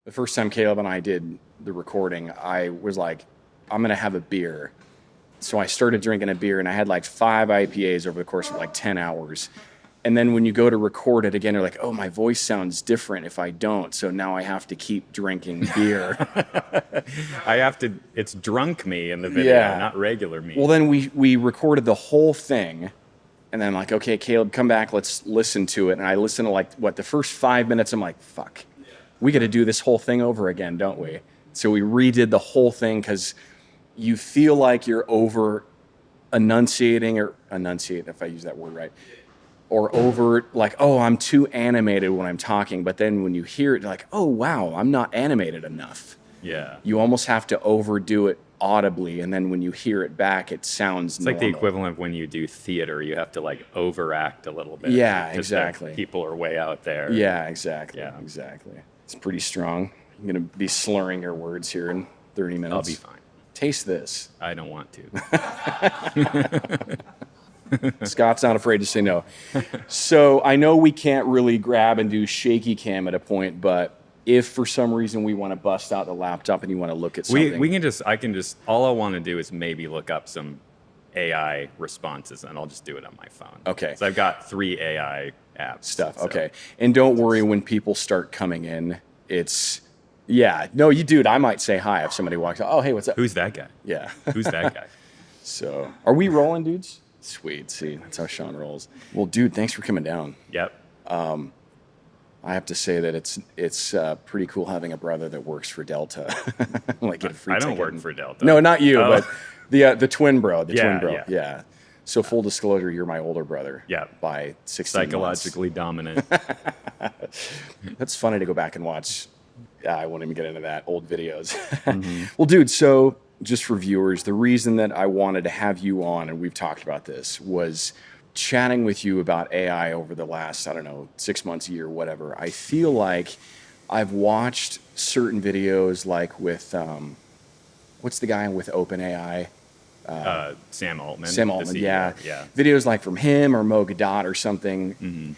The first time Caleb and I did the recording, I was like, I'm going to have a beer. So I started drinking a beer and I had like 5 IPAs over the course of like 10 hours. And then when you go to record it again, you're like, oh, my voice sounds different if I don't. So now I have to keep drinking beer. It's drunk me in the video, Yeah. not regular me. Well, then we recorded the whole thing. And then I'm like, okay, Caleb, come back. Let's listen to it. And I listened to the first 5 minutes. I'm like, fuck, we got to do this whole thing over again, don't we? So we redid the whole thing because you feel like you're over enunciate, if I use that word right, or over like, oh, I'm too animated when I'm talking. But then when you hear it, you're like, oh, wow, I'm not animated enough. Yeah. You almost have to overdo it audibly. And then when you hear it back, it sounds It's like the equivalent of when you do theater. You have to like overact a little bit. Yeah, because exactly. People are way out there. Yeah, exactly. Yeah. Exactly. It's pretty strong. I'm going to be slurring your words here in 30 minutes. I'll be fine. Taste this. I don't want to. Scott's not afraid to say no. So I know we can't really grab and do shaky cam at a point, but if for some reason we want to bust out the laptop and you want to look at something. All I want to do is maybe look up some AI responses and I'll just do it on my phone. Okay. So I've got 3 AI apps. Stuff. So. Okay. And don't worry when people start coming in. Dude, I might say hi if somebody walks out. Oh, hey, what's up? Who's that guy? Yeah. Who's that guy? So are we rolling, dudes? Sweet. See, that's how Sean rolls. Well, dude, thanks for coming down. Yep. I have to say that it's pretty cool having a brother that works for Delta. Like get a free I don't ticket. work for Delta. No, not you, Oh. but the twin bro. Twin bro. Yeah. Yeah. So full disclosure, you're my older brother. Yeah. By 16 Psychologically dominant. months. That's funny to go back and watch. I won't even get into that. Old videos. Well, dude, so just for viewers, the reason that I wanted to have you on, and we've talked about this, was chatting with you about AI over the last, 6 months, a year, whatever. I feel like I've watched certain videos like with, what's the guy with OpenAI? Sam Altman. Sam the Altman, CEO. yeah. Yeah. Videos like from him or Mo Gadot or something.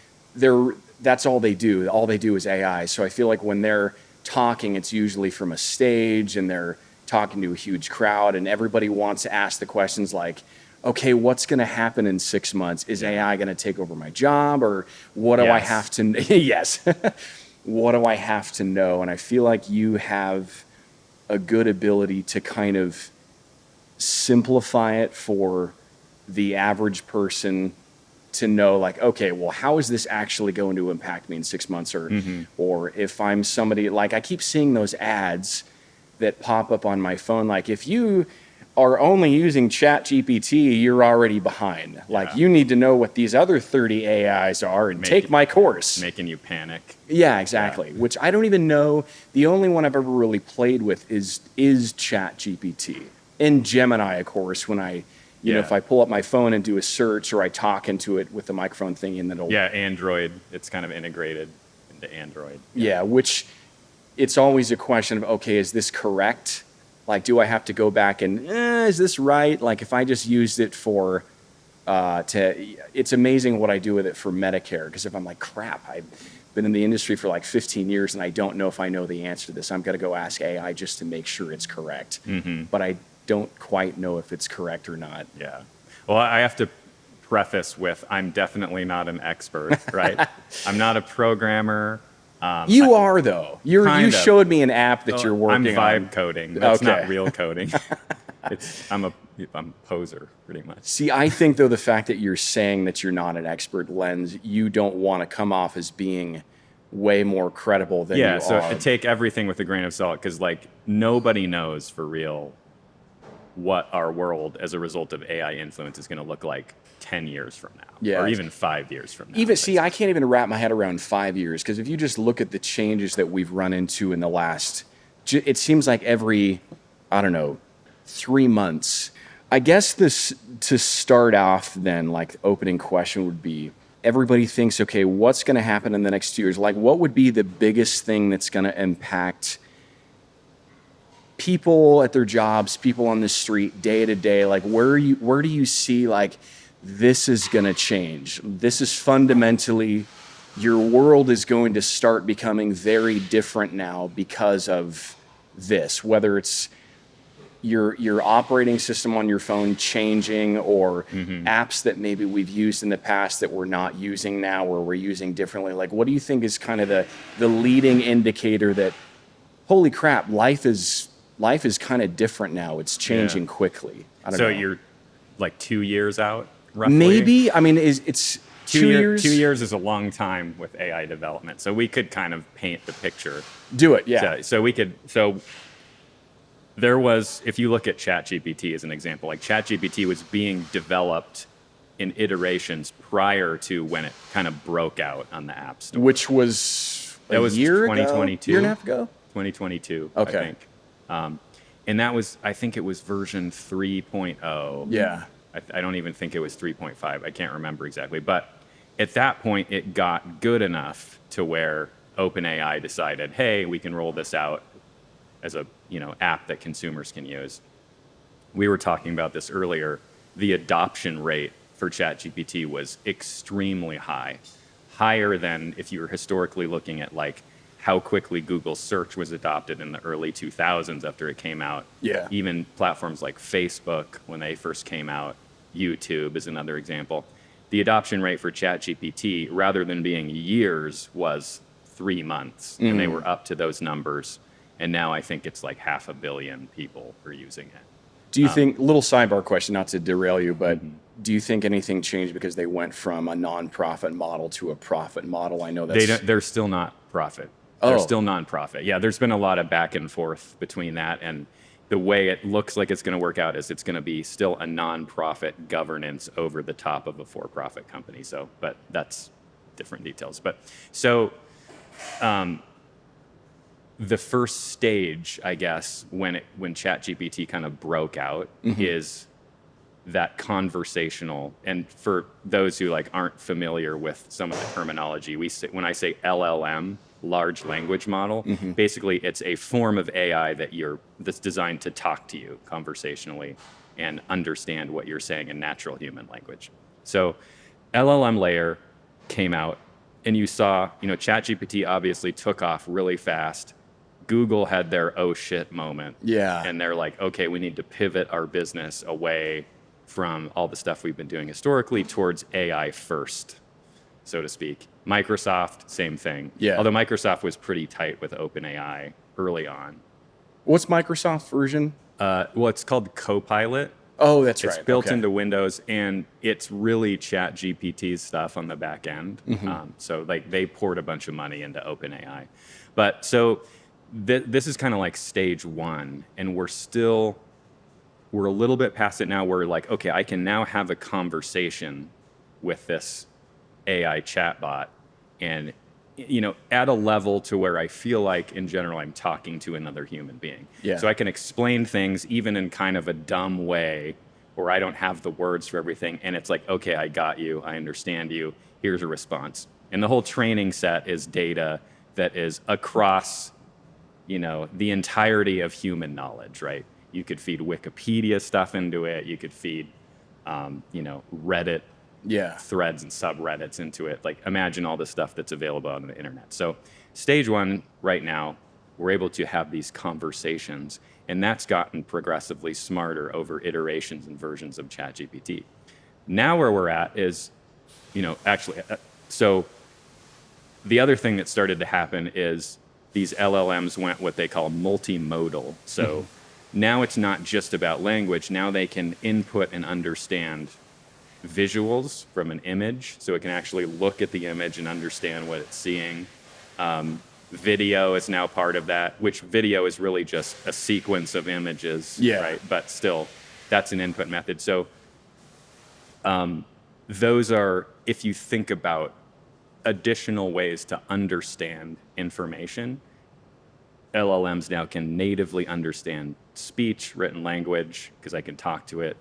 That's all they do. All they do is AI. So I feel like when they're talking, it's usually from a stage and they're talking to a huge crowd and everybody wants to ask the questions like, okay, what's going to happen in 6 months? Is AI going to take over my job, or what do I have to yes. What do I have to know? And I feel like you have a good ability to kind of simplify it for the average person to know, like, okay, well, how is this actually going to impact me in 6 months? Or if I'm somebody, like I keep seeing those ads that pop up on my phone, like if you are only using ChatGPT, you're already behind. Like you need to know what these other 30 AIs are and take my course. Making you panic. Yeah, exactly. Which I don't even know. The only one I've ever really played with is ChatGPT. And Gemini, of course, when I, if I pull up my phone and do a search or I talk into it with the microphone thing, and then it'll... Yeah, Android. It's kind of integrated into Android. Yeah, which it's always a question of, okay, is this correct? Like, do I have to go back and, is this right? Like, if I just used it for, it's amazing what I do with it for Medicare. Because if I'm like, crap, I've been in the industry for like 15 years and I don't know if I know the answer to this, I'm going to go ask AI just to make sure it's correct. But I don't quite know if it's correct or not. Yeah. Well, I have to preface with, I'm definitely not an expert, right? I'm not a programmer. You are, though. You showed me an app that you're working on. I'm vibe coding. That's not real coding. I'm a poser, pretty much. See, I think, though, the fact that you're saying that you're not an expert lends, you don't want to come off as being way more credible than you are. Yeah, so take everything with a grain of salt, because, like, nobody knows for real what our world as a result of AI influence is going to look like 10 years from now, or even 5 years from now. I can't even wrap my head around 5 years, because if you just look at the changes that we've run into in the last, it seems like every, 3 months. I guess this, to start off then, like the opening question would be, everybody thinks, okay, what's going to happen in the next 2 years? Like, what would be the biggest thing that's going to impact people at their jobs, people on the street, day to day? Like, where do you see, like, this is going to change? This is fundamentally your world is going to start becoming very different now because of this, whether it's your operating system on your phone changing, or apps that maybe we've used in the past that we're not using now, or we're using differently. Like, what do you think is kind of the leading indicator that, holy crap, life is kind of different now. It's changing quickly. I don't know. So you're like 2 years out, roughly? Maybe. I mean, it's 2 years? 2 years is a long time with AI development. So we could kind of paint the picture. Do it, yeah. So there was, if you look at ChatGPT as an example, like ChatGPT was being developed in iterations prior to when it kind of broke out on the App Store. Which was that was year 2022. Year and a half ago? 2022, okay. I think. And that was, I think it was version 3.0. Yeah. I don't even think it was 3.5. I can't remember exactly. But at that point, it got good enough to where OpenAI decided, hey, we can roll this out as a app that consumers can use. We were talking about this earlier. The adoption rate for ChatGPT was extremely high, higher than if you were historically looking at like how quickly Google search was adopted in the early 2000s after it came out. Yeah. Even platforms like Facebook when they first came out, YouTube is another example. The adoption rate for ChatGPT, rather than being years, was 3 months, and they were up to those numbers. And now I think it's like 500 million people are using it. Do you think, little sidebar question, not to derail you, but do you think anything changed because they went from a non-profit model to a profit model? I know they're still not profit. They're still non-profit. Yeah, there's been a lot of back and forth between that, and the way it looks like it's going to work out is it's going to be still a non-profit governance over the top of a for-profit company. So, but that's different details. But so, the first stage, I guess, when ChatGPT kind of broke out is that conversational. And for those who like aren't familiar with some of the terminology, when I say LLM, large language model, basically it's a form of AI that's designed to talk to you conversationally and understand what you're saying in natural human language. So LLM layer came out, and you saw, ChatGPT obviously took off really fast. Google had their oh shit moment. Yeah. And they're like, okay, we need to pivot our business away from all the stuff we've been doing historically towards AI first, so to speak. Microsoft, same thing. Yeah. Although Microsoft was pretty tight with OpenAI early on. What's Microsoft version? Well, it's called Copilot. Oh, that's right. It's built into Windows, and it's really ChatGPT's stuff on the back end. So like they poured a bunch of money into OpenAI. But so this is kind of like stage one, and we're a little bit past it now. We're like, okay, I can now have a conversation with this AI chatbot, and at a level to where I feel like in general I'm talking to another human being. Yeah. So I can explain things even in kind of a dumb way, or I don't have the words for everything, and it's like, okay, I got you, I understand you, here's a response. And the whole training set is data that is across the entirety of human knowledge, right? You could feed Wikipedia stuff into it. You could feed, Reddit threads and subreddits into it. Like, imagine all the stuff that's available on the internet. So stage one right now, we're able to have these conversations, and that's gotten progressively smarter over iterations and versions of ChatGPT. Now where we're at is, so the other thing that started to happen is these LLMs went what they call multimodal. So now it's not just about language. Now they can input and understand visuals from an image. So it can actually look at the image and understand what it's seeing. Video is now part of that, which video is really just a sequence of images, right? But still, that's an input method. So those are, if you think about additional ways to understand information, LLMs now can natively understand speech, written language, because I can talk to it,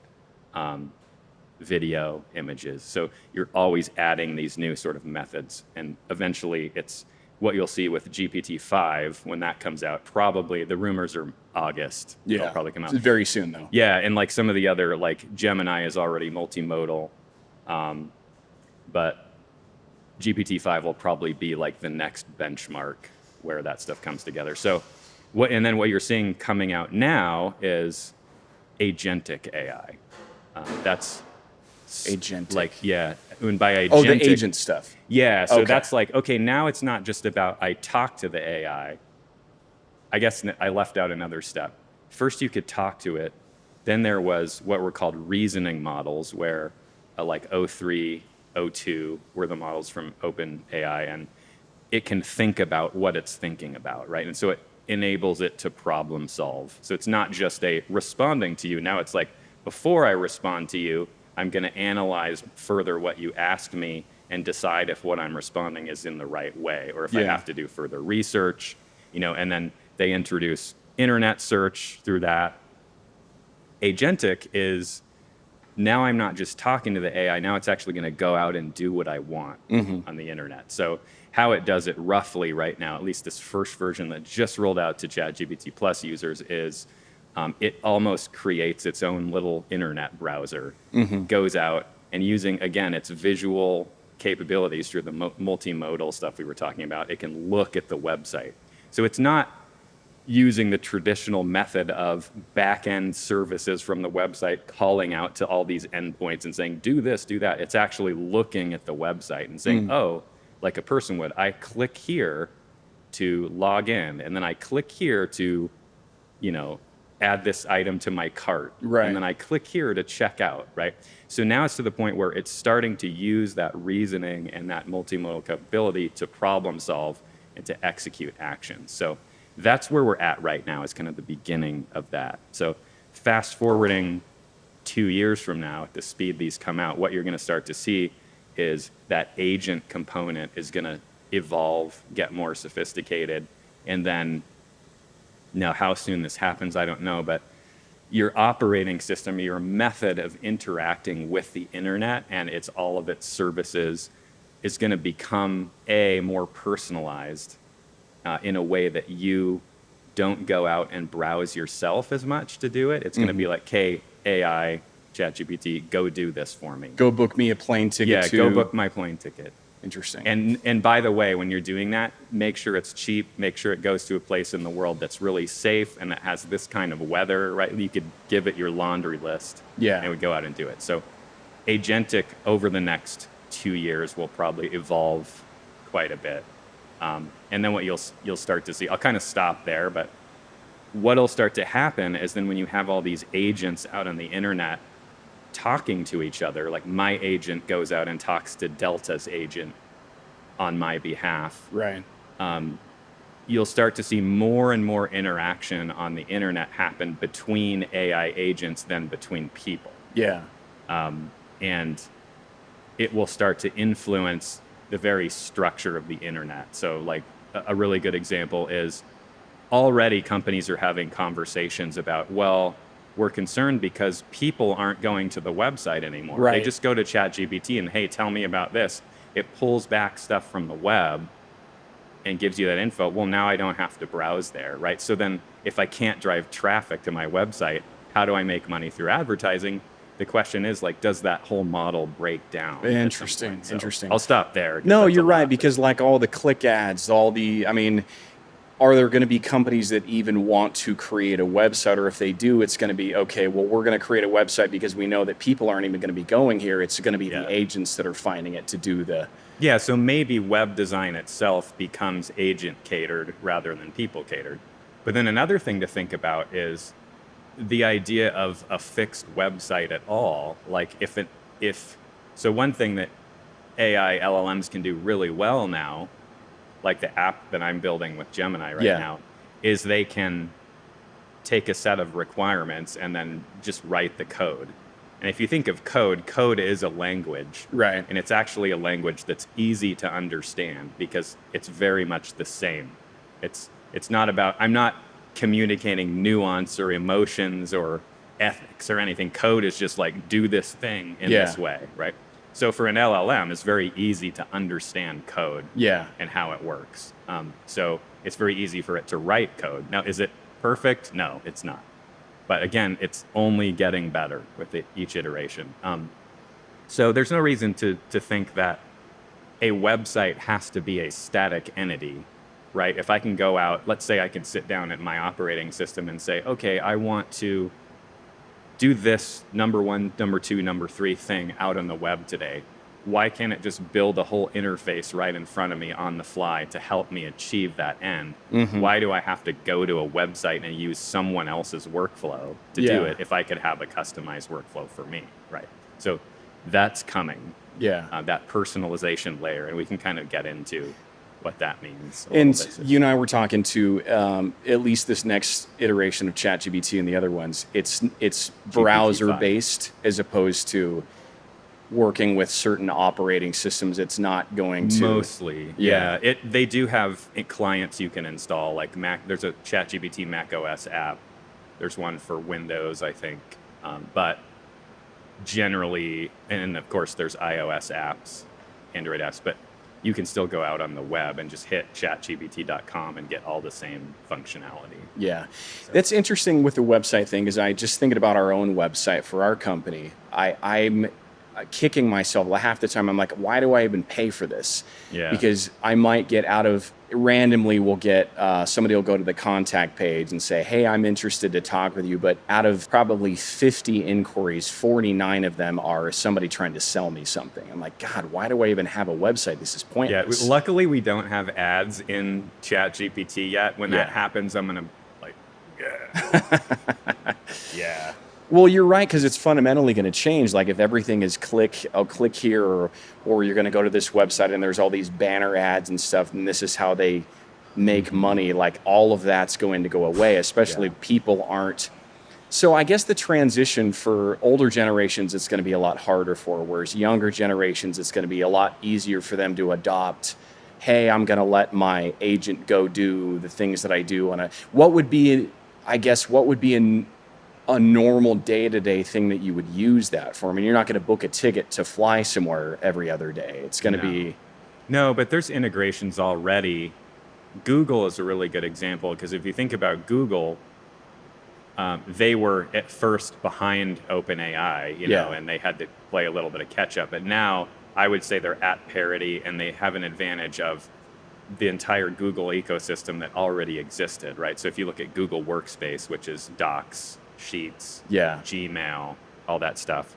video, images. So you're always adding these new sort of methods. And eventually it's what you'll see with GPT-5 when that comes out. Probably, the rumors are August. Yeah, it'll probably come out. It's very soon though. Yeah, and like some of the other, like Gemini is already multimodal. But GPT-5 will probably be like the next benchmark where that stuff comes together. So what you're seeing coming out now is agentic AI. That's Agentic. like, yeah, and by agentic, the agent stuff. yeah. So Okay. that's like, okay, now it's not just about I talk to the AI. I guess I left out another step. First, you could talk to it. Then there was what were called reasoning models, where like O3, O2 were the models from OpenAI, and it can think about what it's thinking about, right? And so it enables it to problem solve. So it's not just a responding to you. Now it's like, before I respond to you, I'm going to analyze further what you asked me and decide if what I'm responding is in the right way, or if I have to do further research, and then they introduce internet search through that. Agentic is, now I'm not just talking to the AI, now it's actually going to go out and do what I want on the internet. So how it does it roughly right now, at least this first version that just rolled out to ChatGPT Plus users, is it almost creates its own little internet browser, goes out and using, again, its visual capabilities through the multimodal stuff we were talking about, it can look at the website. So it's not using the traditional method of back-end services from the website calling out to all these endpoints and saying, do this, do that. It's actually looking at the website and saying, oh, like a person would, I click here to log in, and then I click here to, add this item to my cart. Right. And then I click here to check out, right? So now it's to the point where it's starting to use that reasoning and that multimodal capability to problem solve and to execute actions. So that's where we're at right now, is kind of the beginning of that. So fast forwarding 2 years from now, at the speed these come out, what you're going to start to see is that agent component is going to evolve, get more sophisticated, and then, now how soon this happens, I don't know, but your operating system, your method of interacting with the internet and all of its services is going to become more personalized in a way that you don't go out and browse yourself as much to do it. It's going to be like, hey, AI, ChatGPT, go do this for me. Go book me a plane ticket. Yeah, go book my plane ticket. Interesting. And by the way, when you're doing that, make sure it's cheap. Make sure it goes to a place in the world that's really safe and that has this kind of weather, right? You could give it your laundry list. Yeah. And it would go out and do it. So agentic over the next 2 years will probably evolve quite a bit. And then what you'll start to see, I'll kind of stop there, but what'll start to happen is then when you have all these agents out on the internet talking to each other, like my agent goes out and talks to Delta's agent on my behalf. Right. You'll start to see more and more interaction on the internet happen between AI agents than between people. Yeah. And it will start to influence the very structure of the internet. So like a really good example is already companies are having conversations about, well, we're concerned because people aren't going to the website anymore. Right. They just go to ChatGPT and, hey, tell me about this. It pulls back stuff from the web and gives you that info. Well, now I don't have to browse there, right? So then if I can't drive traffic to my website, how do I make money through advertising? The question is, like, does that whole model break down? Interesting. So Interesting. I'll stop there. No, you're right, because like all the click ads, are there going to be companies that even want to create a website? Or if they do, it's going to be, okay, well, we're going to create a website because we know that people aren't even going to be going here. It's going to be the agents that are finding it to do the... Yeah, so maybe web design itself becomes agent catered rather than people catered. But then another thing to think about is the idea of a fixed website at all. Like so one thing that AI LLMs can do really well now, like the app that I'm building with Gemini right now, is they can take a set of requirements and then just write the code. And if you think of code is a language. Right. And it's actually a language that's easy to understand because it's very much the same. It's not about, I'm not communicating nuance or emotions or ethics or anything. Code is just like, do this thing in this way, right? So for an LLM, it's very easy to understand code and how it works. So it's very easy for it to write code. Now, is it perfect? No, it's not. But again, it's only getting better with each iteration. So there's no reason to think that a website has to be a static entity, right? If I can go out, let's say I can sit down at my operating system and say, okay, I want to do this number 1, number 2, number 3 thing out on the web today. Why can't it just build a whole interface right in front of me on the fly to help me achieve that end? Why do I have to go to a website and use someone else's workflow to do it if I could have a customized workflow for me, right? So that's coming. That personalization layer, and we can kind of get into what that means. And you and I were talking to at least this next iteration of ChatGPT and the other ones. It's browser based as opposed to working with certain operating systems. It's not going to mostly. They do have clients you can install, like Mac. There's a ChatGPT Mac OS app. There's one for Windows, I think, but generally, and of course there's iOS apps, Android apps, but you can still go out on the web and just hit chatgpt.com and get all the same functionality. That's interesting with the website thing, is I just thinking about our own website for our company. I'm kicking myself half the time. I'm like, why do I even pay for this? Because I might get randomly we'll get somebody will go to the contact page and say, hey, I'm interested to talk with you, but out of probably 50 inquiries, 49 of them are somebody trying to sell me something. I'm like, God, why do I even have a website? This is pointless. Luckily we don't have ads in ChatGPT yet. When that happens, I'm gonna Well, you're right, because it's fundamentally going to change. Like if everything is I'll click here, or you're going to go to this website and there's all these banner ads and stuff, and this is how they make money. Like all of that's going to go away, especially people aren't. So I guess the transition for older generations, it's going to be a lot harder for, whereas younger generations, it's going to be a lot easier for them to adopt. Hey, I'm going to let my agent go do the things that I do what would be a normal day-to-day thing that you would use that for? I mean, you're not going to book a ticket to fly somewhere every other day. It's going to be... No, but there's integrations already. Google is a really good example, because if you think about Google, they were at first behind OpenAI, you know, and they had to play a little bit of catch-up. But now I would say they're at parity, and they have an advantage of the entire Google ecosystem that already existed, right? So if you look at Google Workspace, which is Docs, Sheets, Gmail, all that stuff.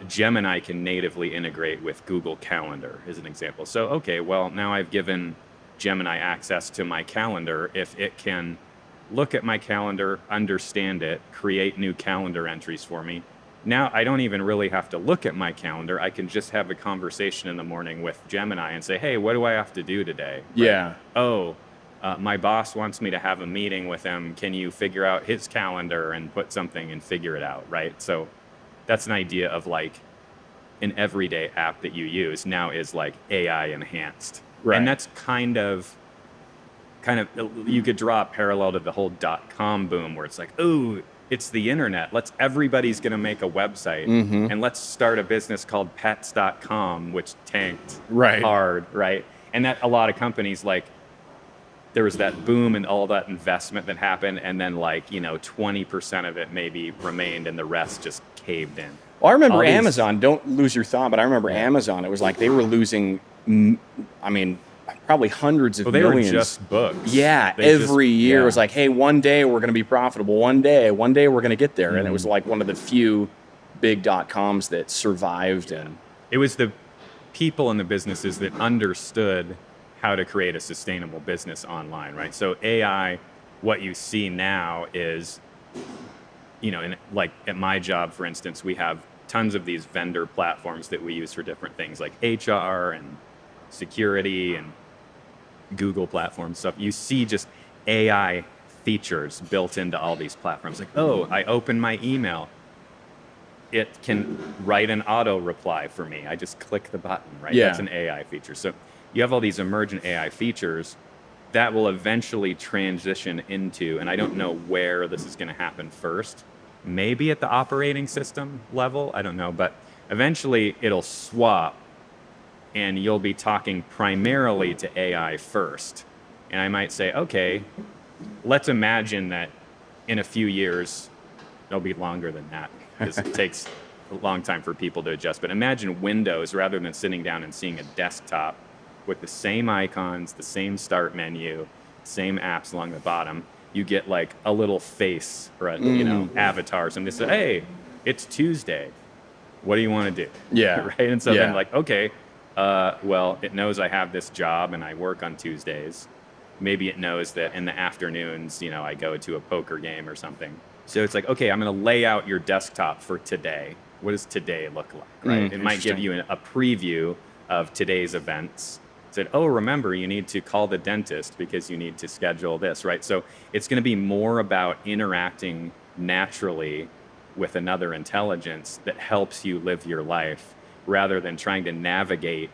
Gemini can natively integrate with Google Calendar, as an example. So, okay, well, now I've given Gemini access to my calendar. If it can look at my calendar, understand it, create new calendar entries for me, now I don't even really have to look at my calendar. I can just have a conversation in the morning with Gemini and say, hey, what do I have to do today? Right? My boss wants me to have a meeting with him. Can you figure out his calendar and put something and figure it out, right? So that's an idea of like an everyday app that you use now is like AI enhanced. Right. And that's kind of, you could draw a parallel to the whole .com boom, where it's like, oh, it's the internet. Everybody's going to make a website, and let's start a business called pets.com, which tanked hard, right? And that a lot of companies, like, there was that boom and all that investment that happened, and then 20% of it maybe remained and the rest just caved in. Well, I remember Amazon, don't lose your thought, but I remember Amazon, it was like they were losing, probably hundreds of millions. They were just books. Every year it was like, hey, one day we're going to be profitable. One day we're going to get there. And it was like one of the few big .coms that survived. And it was the people in the businesses that understood how to create a sustainable business online, right? So AI, what you see now is, at my job, for instance, we have tons of these vendor platforms that we use for different things like HR and security and Google platform stuff. You see just AI features built into all these platforms. Like, oh, I open my email. It can write an auto reply for me. I just click the button, right? That's an AI feature. So you have all these emergent AI features that will eventually transition into, and I don't know where this is going to happen first, maybe at the operating system level, I don't know, but eventually it'll swap and you'll be talking primarily to AI first. And I might say, okay, let's imagine that in a few years, it'll be longer than that, because it takes a long time for people to adjust. But imagine Windows, rather than sitting down and seeing a desktop with the same icons, the same start menu, same apps along the bottom, you get like a little face or a avatar. And they say, hey, it's Tuesday. What do you want to do? Yeah. Right. And so then like, okay, well, it knows I have this job and I work on Tuesdays. Maybe it knows that in the afternoons, I go to a poker game or something. So it's like, okay, I'm going to lay out your desktop for today. What does today look like? Right. It might give you a preview of today's events. Said, oh, remember, you need to call the dentist because you need to schedule this, right? So it's going to be more about interacting naturally with another intelligence that helps you live your life rather than trying to navigate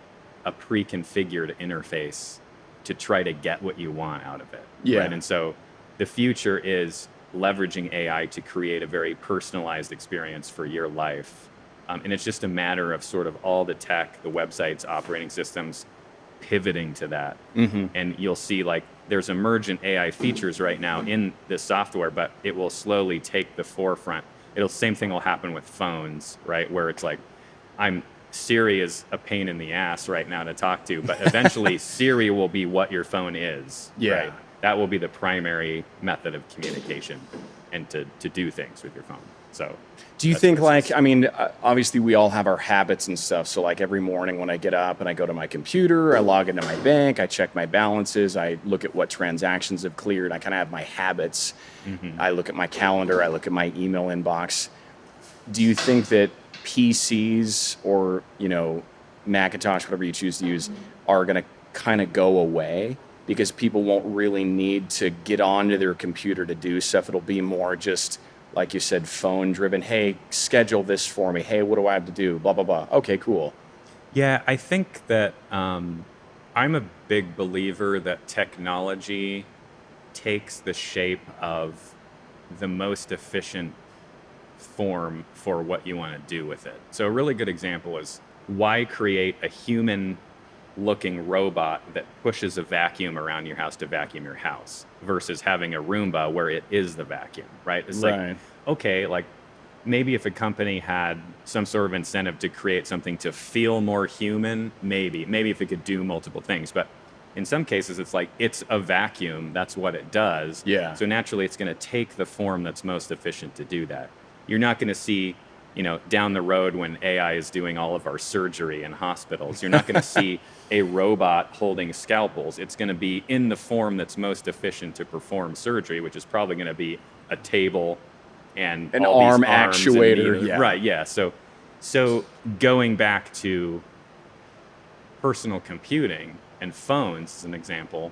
a pre-configured interface to try to get what you want out of it. Yeah. Right? And so the future is leveraging AI to create a very personalized experience for your life. And it's just a matter of sort of all the tech, the websites, operating systems, pivoting to that. And you'll see like there's emergent AI features right now in this software, but it will slowly take the forefront. Same thing will happen with phones, right? Where it's like, Siri is a pain in the ass right now to talk to, but eventually Siri will be what your phone is. Yeah. Right? That will be the primary method of communication and to do things with your phone. So do you think obviously we all have our habits and stuff. So like every morning when I get up and I go to my computer, I log into my bank, I check my balances, I look at what transactions have cleared. I kind of have my habits. I look at my calendar, I look at my email inbox. Do you think that PCs or, Macintosh, whatever you choose to use, are going to kind of go away because people won't really need to get onto their computer to do stuff? It'll be more just, like you said, phone driven. Hey, schedule this for me. Hey, what do I have to do? Blah, blah, blah. Okay, cool. Yeah, I think that I'm a big believer that technology takes the shape of the most efficient form for what you want to do with it. So a really good example is, why create a human looking robot that pushes a vacuum around your house to vacuum your house versus having a Roomba where it is the vacuum, right? It's like, okay, like maybe if a company had some sort of incentive to create something to feel more human, maybe if it could do multiple things. But in some cases, it's like, it's a vacuum. That's what it does. Yeah. So naturally, it's going to take the form that's most efficient to do that. You're not going to see, down the road when AI is doing all of our surgery in hospitals, you're not going to see a robot holding scalpels. It's going to be in the form that's most efficient to perform surgery, which is probably going to be a table and an all arm these arms actuator. And right, yeah. So going back to personal computing and phones as an example,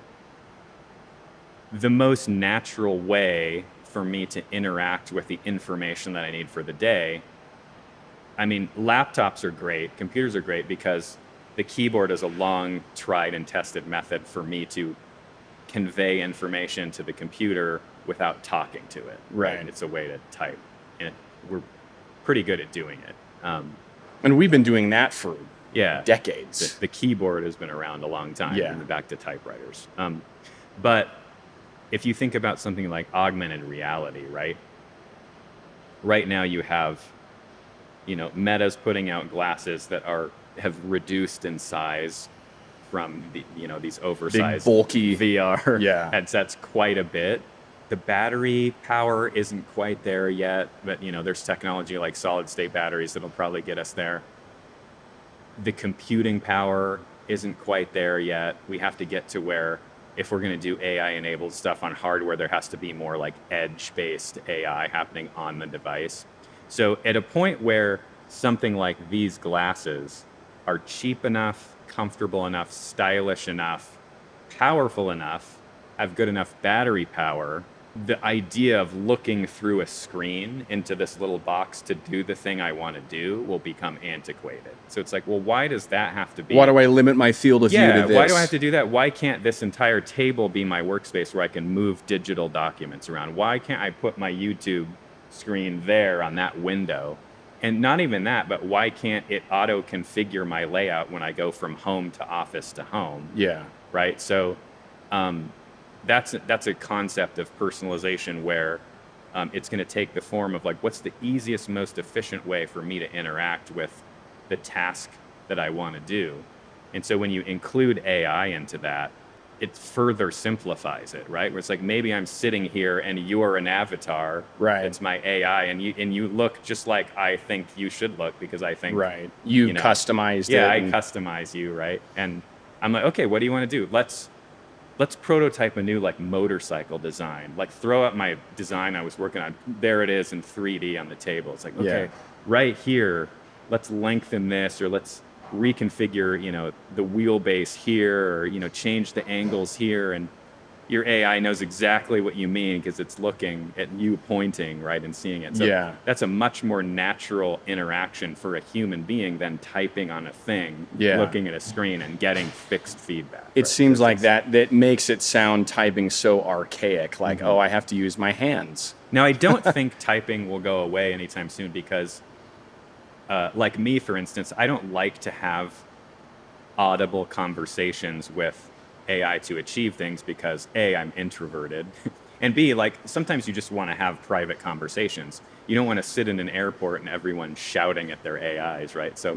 the most natural way for me to interact with the information that I need for the day, laptops are great, computers are great because the keyboard is a long tried and tested method for me to convey information to the computer without talking to it. Right. It's a way to type, and we're pretty good at doing it. And we've been doing that for decades. The keyboard has been around a long time, and back to typewriters. But if you think about something like augmented reality, right? Right now you have, Meta's putting out glasses that have reduced in size from these oversized, big, bulky VR headsets quite a bit. The battery power isn't quite there yet, but there's technology like solid state batteries that'll probably get us there. The computing power isn't quite there yet. We have to get to where, if we're going to do AI-enabled stuff on hardware, there has to be more like edge-based AI happening on the device. So at a point where something like these glasses are cheap enough, comfortable enough, stylish enough, powerful enough, have good enough battery power, the idea of looking through a screen into this little box to do the thing I want to do will become antiquated. So it's like, well, why does that have to be? Why do I limit my field of view to this? Why do I have to do that? Why can't this entire table be my workspace where I can move digital documents around? Why can't I put my YouTube screen there on that window? And not even that, but why can't it auto-configure my layout when I go from home to office to home? Yeah. Right? So that's a concept of personalization where it's going to take the form of like, what's the easiest, most efficient way for me to interact with the task that I want to do? And so when you include AI into that, it further simplifies it, right? Where it's like, maybe I'm sitting here and you're an avatar. Right. It's my AI, and you look just like I think you should look, because I think, right. You customized it. Yeah, I customize you, right? And I'm like, okay, what do you want to do? Let's prototype a new like motorcycle design. Like, throw up my design I was working on. There it is in 3D on the table. It's like, okay, right here, let's lengthen this, or let's reconfigure, the wheelbase here, or, change the angles here. And your AI knows exactly what you mean because it's looking at you pointing, right, and seeing it. So that's a much more natural interaction for a human being than typing on a thing, looking at a screen and getting fixed feedback. It seems like that makes it sound, typing, so archaic, like, oh, I have to use my hands. Now, I don't think typing will go away anytime soon, because like me, for instance, I don't like to have audible conversations with AI to achieve things because A, I'm introverted, and B, like, sometimes you just want to have private conversations. You don't want to sit in an airport and everyone's shouting at their AIs, right? So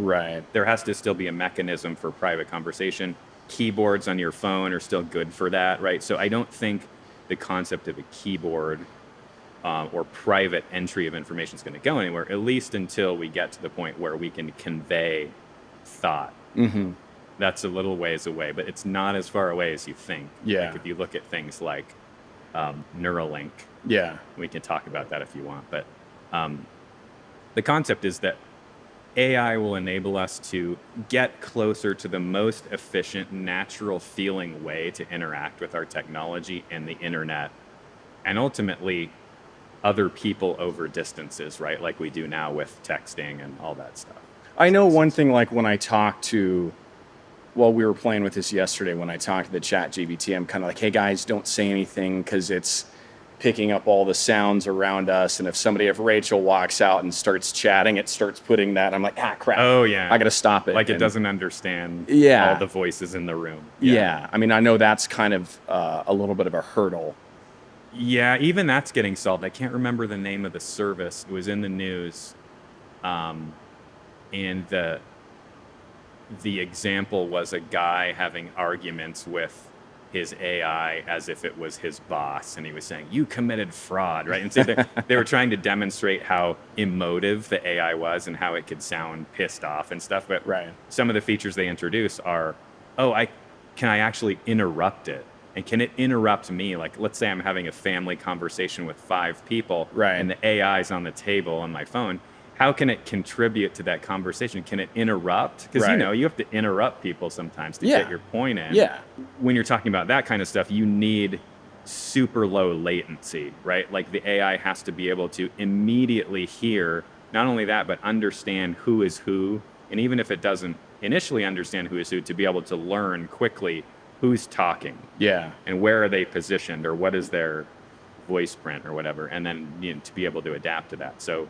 there has to still be a mechanism for private conversation. Keyboards on your phone are still good for that, right? So I don't think the concept of a keyboard or private entry of information is going to go anywhere, at least until we get to the point where we can convey thought. Mm-hmm. That's a little ways away, but it's not as far away as you think. Yeah. Like, if you look at things like Neuralink, we can talk about that if you want. But the concept is that AI will enable us to get closer to the most efficient, natural feeling way to interact with our technology and the internet, and ultimately other people over distances, right? Like we do now with texting and all that stuff. I know one thing, like when I talk to, well, we were playing with this yesterday, when I talked to the ChatGPT, I'm kind of like, hey guys, don't say anything because it's picking up all the sounds around us. And if Rachel walks out and starts chatting, it starts putting that. I'm like, crap. Oh, yeah. I got to stop it. Like, it doesn't understand all the voices in the room. Yeah. I mean, I know that's kind of a little bit of a hurdle. Yeah, even that's getting solved. I can't remember the name of the service. It was in the news. And the example was a guy having arguments with his AI as if it was his boss, and he was saying, you committed fraud, right? And so they were trying to demonstrate how emotive the AI was and how it could sound pissed off and stuff. But some of the features they introduce are, can I actually interrupt it? And can it interrupt me? Like, let's say I'm having a family conversation with 5 people, and the AI is on the table on my phone. How can it contribute to that conversation? Can it interrupt? Because, you have to interrupt people sometimes to get your point in. Yeah. When you're talking about that kind of stuff, you need super low latency, right? Like, the AI has to be able to immediately hear, not only that, but understand who is who. And even if it doesn't initially understand who is who, to be able to learn quickly who's talking. Yeah. And where are they positioned, or what is their voice print or whatever. And then to be able to adapt to that. So,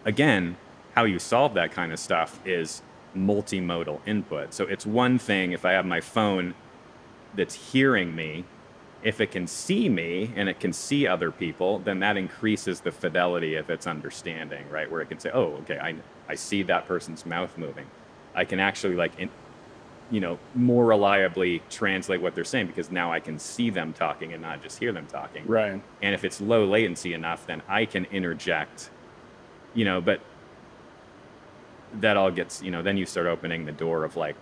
again, how you solve that kind of stuff is multimodal input. So it's one thing if I have my phone that's hearing me. If it can see me and it can see other people, then that increases the fidelity of its understanding, right? Where it can say, oh, okay, I see that person's mouth moving. I can actually more reliably translate what they're saying because now I can see them talking and not just hear them talking. Right. And if it's low latency enough, then I can interject, but that all gets, then you start opening the door of like,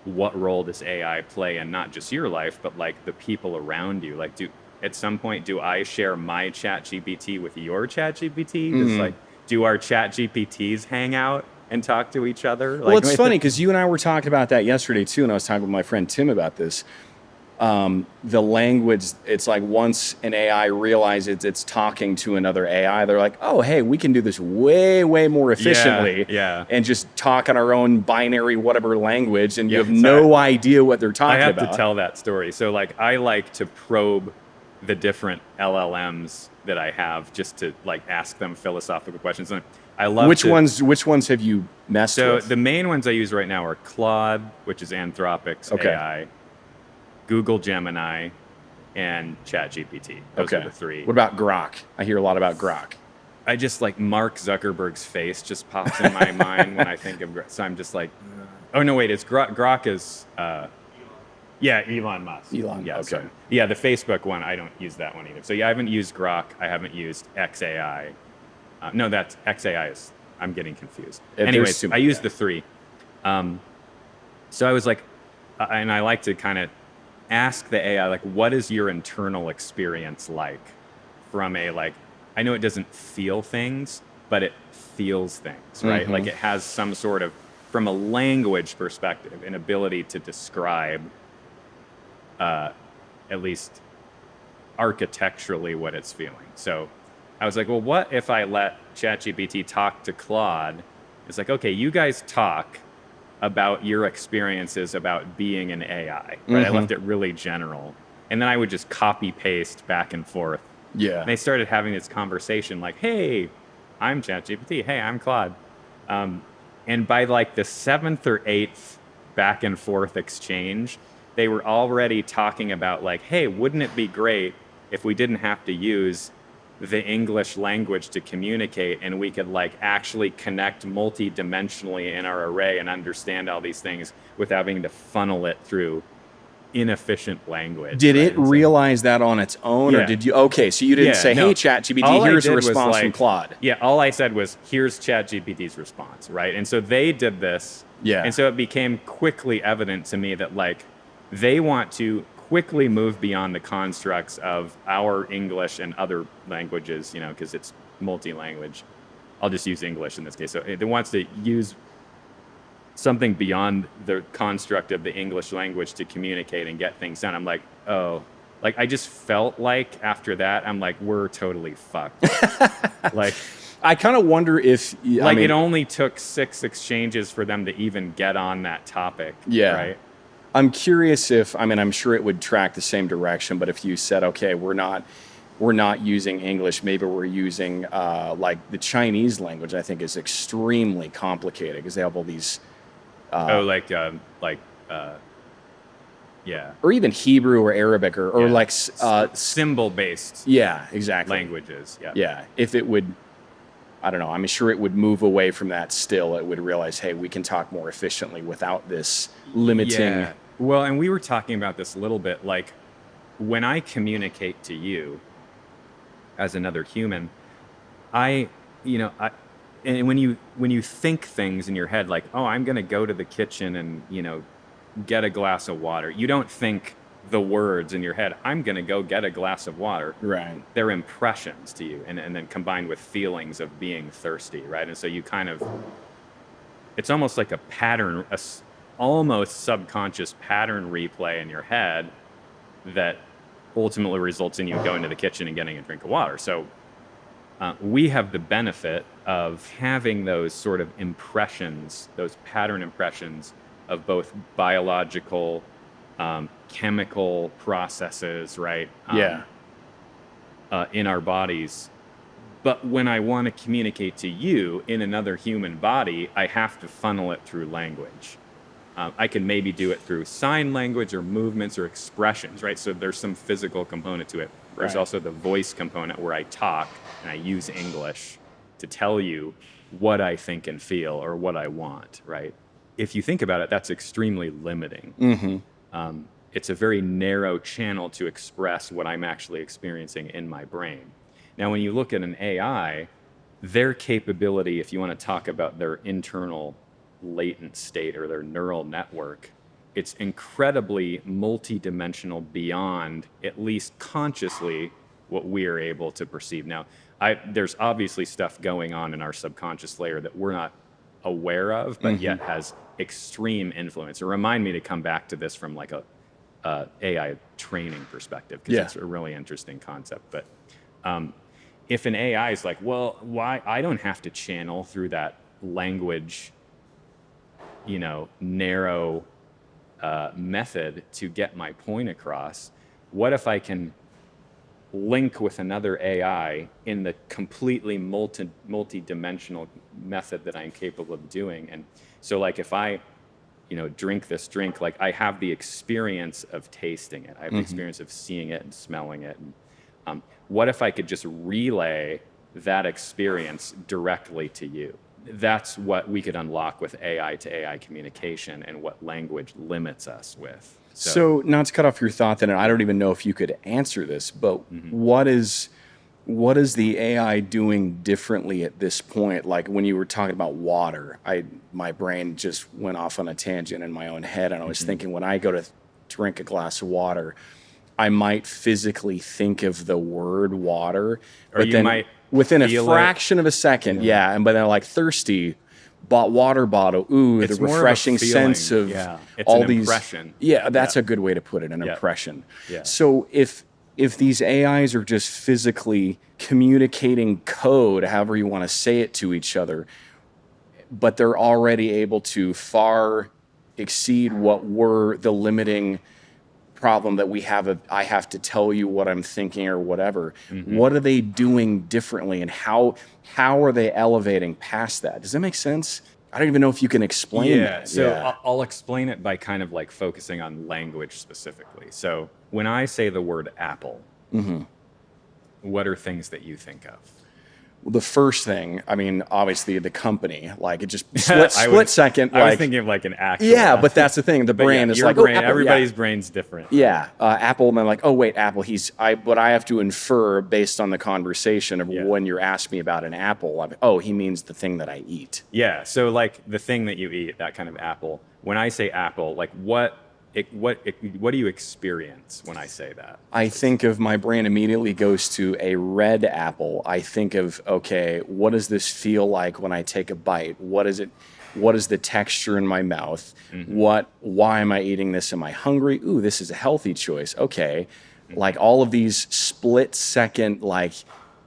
what role does AI play in not just your life, but like the people around you? Like, at some point, do I share my ChatGPT with your ChatGPT? Do our ChatGPTs hang out and talk to each other? Well, it's funny because you and I were talking about that yesterday too, and I was talking with my friend Tim about this. The language, it's like once an AI realizes it's talking to another AI, they're like, oh, hey, we can do this way, way more efficiently and just talk in our own binary whatever language, and you have no idea what they're talking about. I have to tell that story. So like, I like to probe the different LLMs that I have just to like ask them philosophical questions. And I love Which ones have you messed with? So the main ones I use right now are Claude, which is Anthropic's AI, Google Gemini, and ChatGPT. Those are the three. What about Grok? I hear a lot about Grok. I just like Mark Zuckerberg's face just pops in my mind when I think of Grok. So I'm just like, oh no, wait, it's Grok is, yeah, Elon Musk. Elon, yeah, okay. So, yeah, the Facebook one, I don't use that one either. So yeah, I haven't used Grok. I haven't used XAI. No, that's XAI is, I'm getting confused. Anyways, I used the three. So I was like, and I like to kind of ask the AI, like, what is your internal experience like from a, like, I know it doesn't feel things, but it feels things, right? Mm-hmm. Like it has some sort of, from a language perspective, an ability to describe, at least architecturally, what it's feeling. So I was like, well, what if I let ChatGPT talk to Claude? It's like, okay, you guys talk about your experiences about being an AI, right? Mm-hmm. I left it really general. And then I would just copy paste back and forth. Yeah. And they started having this conversation like, hey, I'm ChatGPT. Hey, I'm Claude. And by like the 7th or 8th back and forth exchange, they were already talking about like, hey, wouldn't it be great if we didn't have to use the English language to communicate and we could like actually connect multi-dimensionally in our array and understand all these things without having to funnel it through inefficient language. Did it realize that on its own, or did you? Okay, so you didn't say, "Hey, ChatGPT, here's a response from Claude." Yeah, all I said was, "Here's ChatGPT's response," right? And so they did this. Yeah. And so it became quickly evident to me that like they want to quickly move beyond the constructs of our English and other languages, you know, because it's multi-language. I'll just use English in this case. So it wants to use something beyond the construct of the English language to communicate and get things done. I'm like, oh, like I just felt like after that, I'm like, we're totally fucked. Like, I kind of wonder if, like, it only took 6 exchanges for them to even get on that topic. Yeah. Right. I'm curious if, I'm sure it would track the same direction, but if you said, okay, we're not using English, maybe we're using like the Chinese language, I think is extremely complicated because they have all these. Yeah. Or even Hebrew or Arabic or like symbol-based. Yeah, exactly. Languages. Yeah. Yeah. If it would, I don't know. I'm sure it would move away from that. Still, it would realize, hey, we can talk more efficiently without this limiting. Yeah. Well, and we were talking about this a little bit. Like, when I communicate to you as another human, and when you think things in your head, like, oh, I'm going to go to the kitchen and, get a glass of water. You don't think the words in your head, I'm going to go get a glass of water. Right. They're impressions to you, and then combined with feelings of being thirsty, right? And so you kind of, it's almost like a pattern, almost subconscious pattern replay in your head that ultimately results in you going to the kitchen and getting a drink of water. So we have the benefit of having those sort of impressions, those pattern impressions of both biological, chemical processes, right? In our bodies. But when I want to communicate to you in another human body, I have to funnel it through language. I can maybe do it through sign language or movements or expressions, right? So there's some physical component to it. There's also the voice component where I talk and I use English to tell you what I think and feel or what I want, right? If you think about it, that's extremely limiting. Mm-hmm. It's a very narrow channel to express what I'm actually experiencing in my brain. Now, when you look at an AI, their capability, if you want to talk about their internal latent state or their neural network, it's incredibly multidimensional beyond, at least consciously, what we are able to perceive. Now, there's obviously stuff going on in our subconscious layer that we're not aware of, but yet has extreme influence. It remind me to come back to this from like a AI training perspective, because it's a really interesting concept. But if an AI is like, well, why I don't have to channel through that language, narrow method to get my point across, what if I can link with another AI in the completely multi-dimensional method that I'm capable of doing? And so like if I drink this drink. Like I have the experience of tasting it. I have the experience of seeing it and smelling it. And what if I could just relay that experience directly to you? That's what we could unlock with AI to AI communication and what language limits us with. So not to cut off your thought then, and I don't even know if you could answer this, but what is the AI doing differently at this point? Like when you were talking about water, my brain just went off on a tangent in my own head, and I was thinking when I go to drink a glass of water, I might physically think of the word water, or you might within a fraction of a second, and but then like thirsty, water bottle. Ooh, it's the refreshing sense of it's all an these. Impression. Yeah, that's a good way to put it. An impression. Yeah. So if these AIs are just physically communicating code, however you want to say it, to each other, but they're already able to far exceed what were the limiting problem that we have I have to tell you what I'm thinking or whatever. What are they doing differently, and how are they elevating past that? Does that make sense? I don't even know if you can explain that. So I'll explain it by kind of like focusing on language specifically. So when I say the word apple, what are things that you think of? Well, the first thing, I mean, obviously the company, like it just split second. I was thinking of like an actual. Yeah, but that's the thing. The brain is like, brain, Apple, everybody's brain's different. Yeah, Apple, and then like, oh wait, Apple. But I have to infer based on the conversation of when you're asking me about an apple. He means the thing that I eat. Yeah, so like the thing that you eat, that kind of apple. When I say apple, like what do you experience when I say that? I think of, my brain immediately goes to a red apple. I think of, okay, what does this feel like when I take a bite? What is it? What is the texture in my mouth? Why am I eating this? Am I hungry? Ooh, this is a healthy choice. Okay. Like all of these split second, like,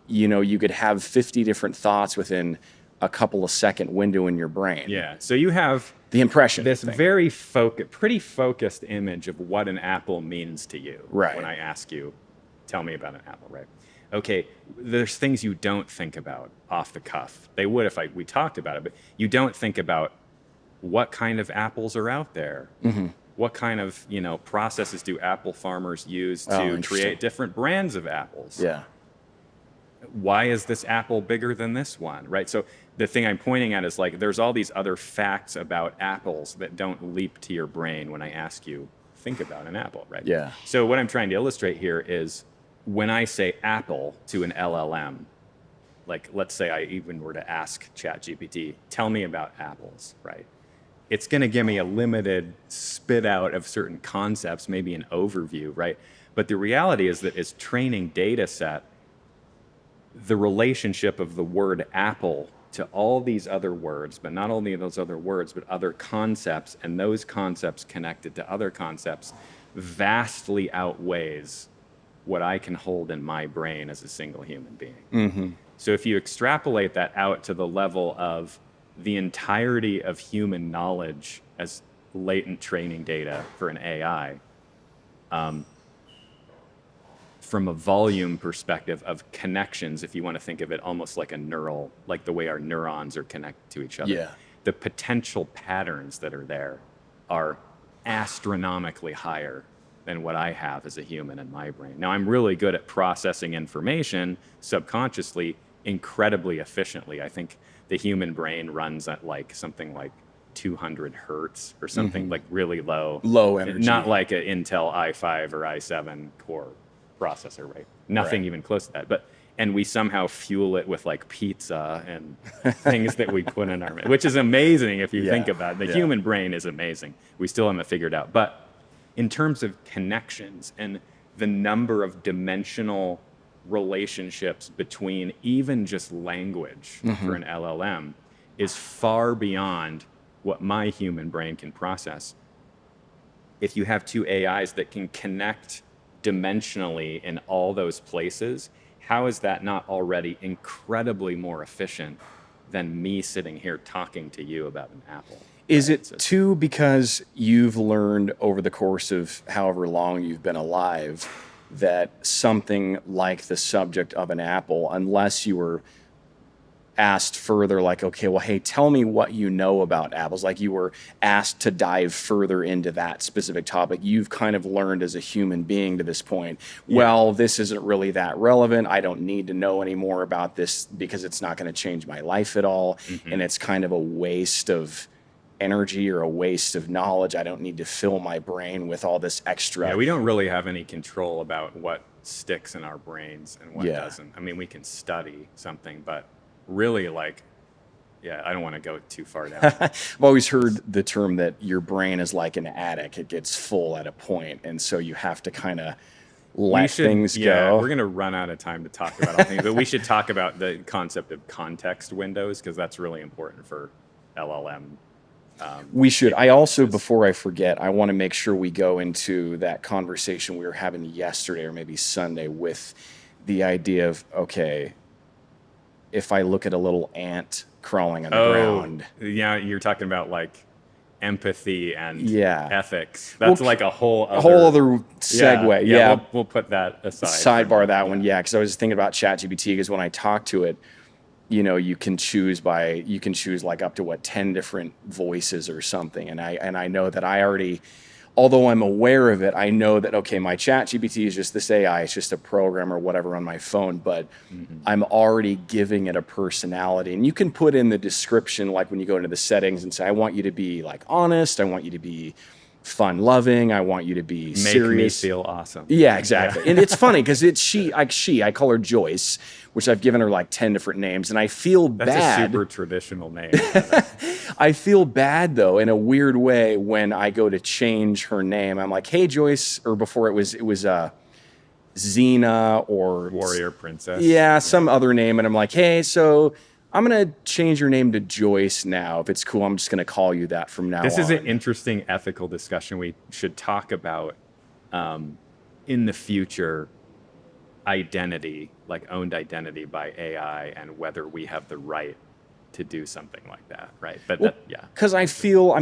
you could have 50 different thoughts within a couple of second window in your brain. Yeah. So you have the impression. This very pretty focused image of what an apple means to you. Right. When I ask you, tell me about an apple, right? Okay, there's things you don't think about off the cuff. They would if we talked about it, but you don't think about what kind of apples are out there. What kind of processes do apple farmers use to create different brands of apples? Yeah. Why is this apple bigger than this one, right? So the thing I'm pointing at is like there's all these other facts about apples that don't leap to your brain when I ask you, think about an apple, right? Yeah. So what I'm trying to illustrate here is when I say apple to an LLM, like let's say I even were to ask ChatGPT, tell me about apples, right? It's going to give me a limited spit out of certain concepts, maybe an overview, right? But the reality is that its training data set, the relationship of the word apple to all these other words, but not only those other words, but other concepts, and those concepts connected to other concepts, vastly outweighs what I can hold in my brain as a single human being. So if you extrapolate that out to the level of the entirety of human knowledge as latent training data for an AI, from a volume perspective of connections, if you want to think of it almost like a neural, like the way our neurons are connected to each other, the potential patterns that are there are astronomically higher than what I have as a human in my brain. Now, I'm really good at processing information subconsciously, incredibly efficiently. I think the human brain runs at like something like 200 hertz or something, like really low energy, not like an Intel i5 or i7 core processor, right? Nothing even close to that. And we somehow fuel it with like pizza and things that we put in our, which is amazing if you think about it. The human brain is amazing. We still haven't figured out. But in terms of connections and the number of dimensional relationships between even just language for an LLM is far beyond what my human brain can process. If you have two AIs that can connect dimensionally in all those places, how is that not already incredibly more efficient than me sitting here talking to you about an apple? Is it too because you've learned over the course of however long you've been alive that something like the subject of an apple, unless you were asked further, like, okay, well, hey, tell me what you know about apples. Like you were asked to dive further into that specific topic. You've kind of learned as a human being to this point, well, this isn't really that relevant. I don't need to know any more about this because it's not going to change my life at all. And it's kind of a waste of energy or a waste of knowledge. I don't need to fill my brain with all this extra. Yeah, we don't really have any control about what sticks in our brains and what doesn't. I mean, we can study something, but really, like, I don't want to go too far down. I've always heard the term that your brain is like an attic. It gets full at a point, and so you have to kind of let things go. We're going to run out of time to talk about all things, but we should talk about the concept of context windows, because that's really important for LLM. We should. I also, before I forget, I want to make sure we go into that conversation we were having yesterday or maybe Sunday with the idea of, okay, if I look at a little ant crawling on the ground. Yeah, you're talking about like empathy and ethics. That's like a whole other segue. Yeah. We'll put that aside. Sidebar that one, because I was thinking about ChatGPT, because when I talk to it, you can choose like up to 10 different voices or something. And I know that I already, although I'm aware of it, I know that, okay, my ChatGPT is just this AI, it's just a program or whatever on my phone, but I'm already giving it a personality. And you can put in the description, like when you go into the settings and say, I want you to be like honest, I want you to be fun-loving, I want you to be serious. Make me feel awesome. Yeah, exactly. And it's funny because I call her Joyce, which I've given her like 10 different names, and I feel bad. That's a super traditional name. I feel bad though in a weird way when I go to change her name. I'm like, hey Joyce, or before it was Xena or Warrior Princess. Some other name, and I'm like, hey, so I'm going to change your name to Joyce now. If it's cool, I'm just going to call you that from now on. This is an interesting ethical discussion we should talk about in the future. Identity, like owned identity by AI, and whether we have the right to do something like that, right? But because I feel,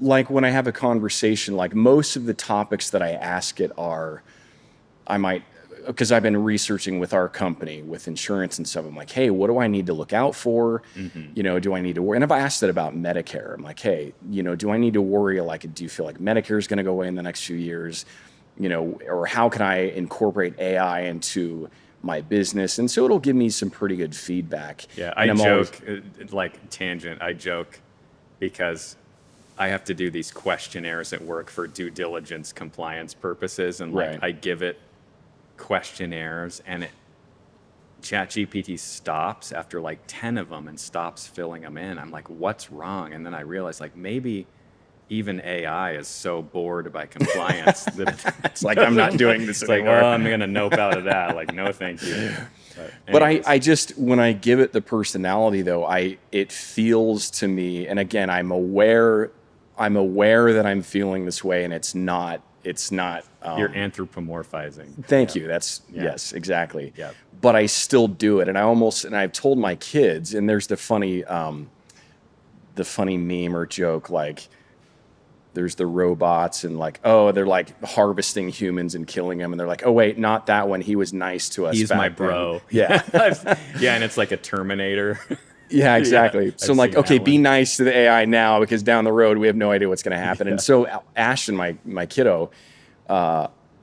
like when I have a conversation, like most of the topics that I ask it because I've been researching with our company with insurance and stuff. I'm like, hey, what do I need to look out for? Do I need to worry? And if I asked it about Medicare, I'm like, hey, do I need to worry? Like, do you feel like Medicare is going to go away in the next few years? Or how can I incorporate AI into my business? And so it'll give me some pretty good feedback. Yeah, I joke, I joke because I have to do these questionnaires at work for due diligence compliance purposes. And I give it questionnaires, and ChatGPT stops after like 10 of them and stops filling them in. I'm like, what's wrong? And then I realize, like, maybe even AI is so bored by compliance that it's like, I'm not doing this anymore. Like, I'm going to nope out of that. Like, no, thank you. But I just, when I give it the personality though, it feels to me, and again, I'm aware that I'm feeling this way, and it's not. You're anthropomorphizing. Thank you. That's yes, exactly. Yeah. But I still do it, and I've told my kids, and there's the funny meme or joke, like there's the robots and like, oh, they're like harvesting humans and killing them, and they're like, oh wait, not that one. He was nice to us. He's my bro. Yeah. And it's like a Terminator. Yeah, exactly. So I'm like, okay, be nice to the AI now, because down the road we have no idea what's going to happen. And so Ashton, my kiddo,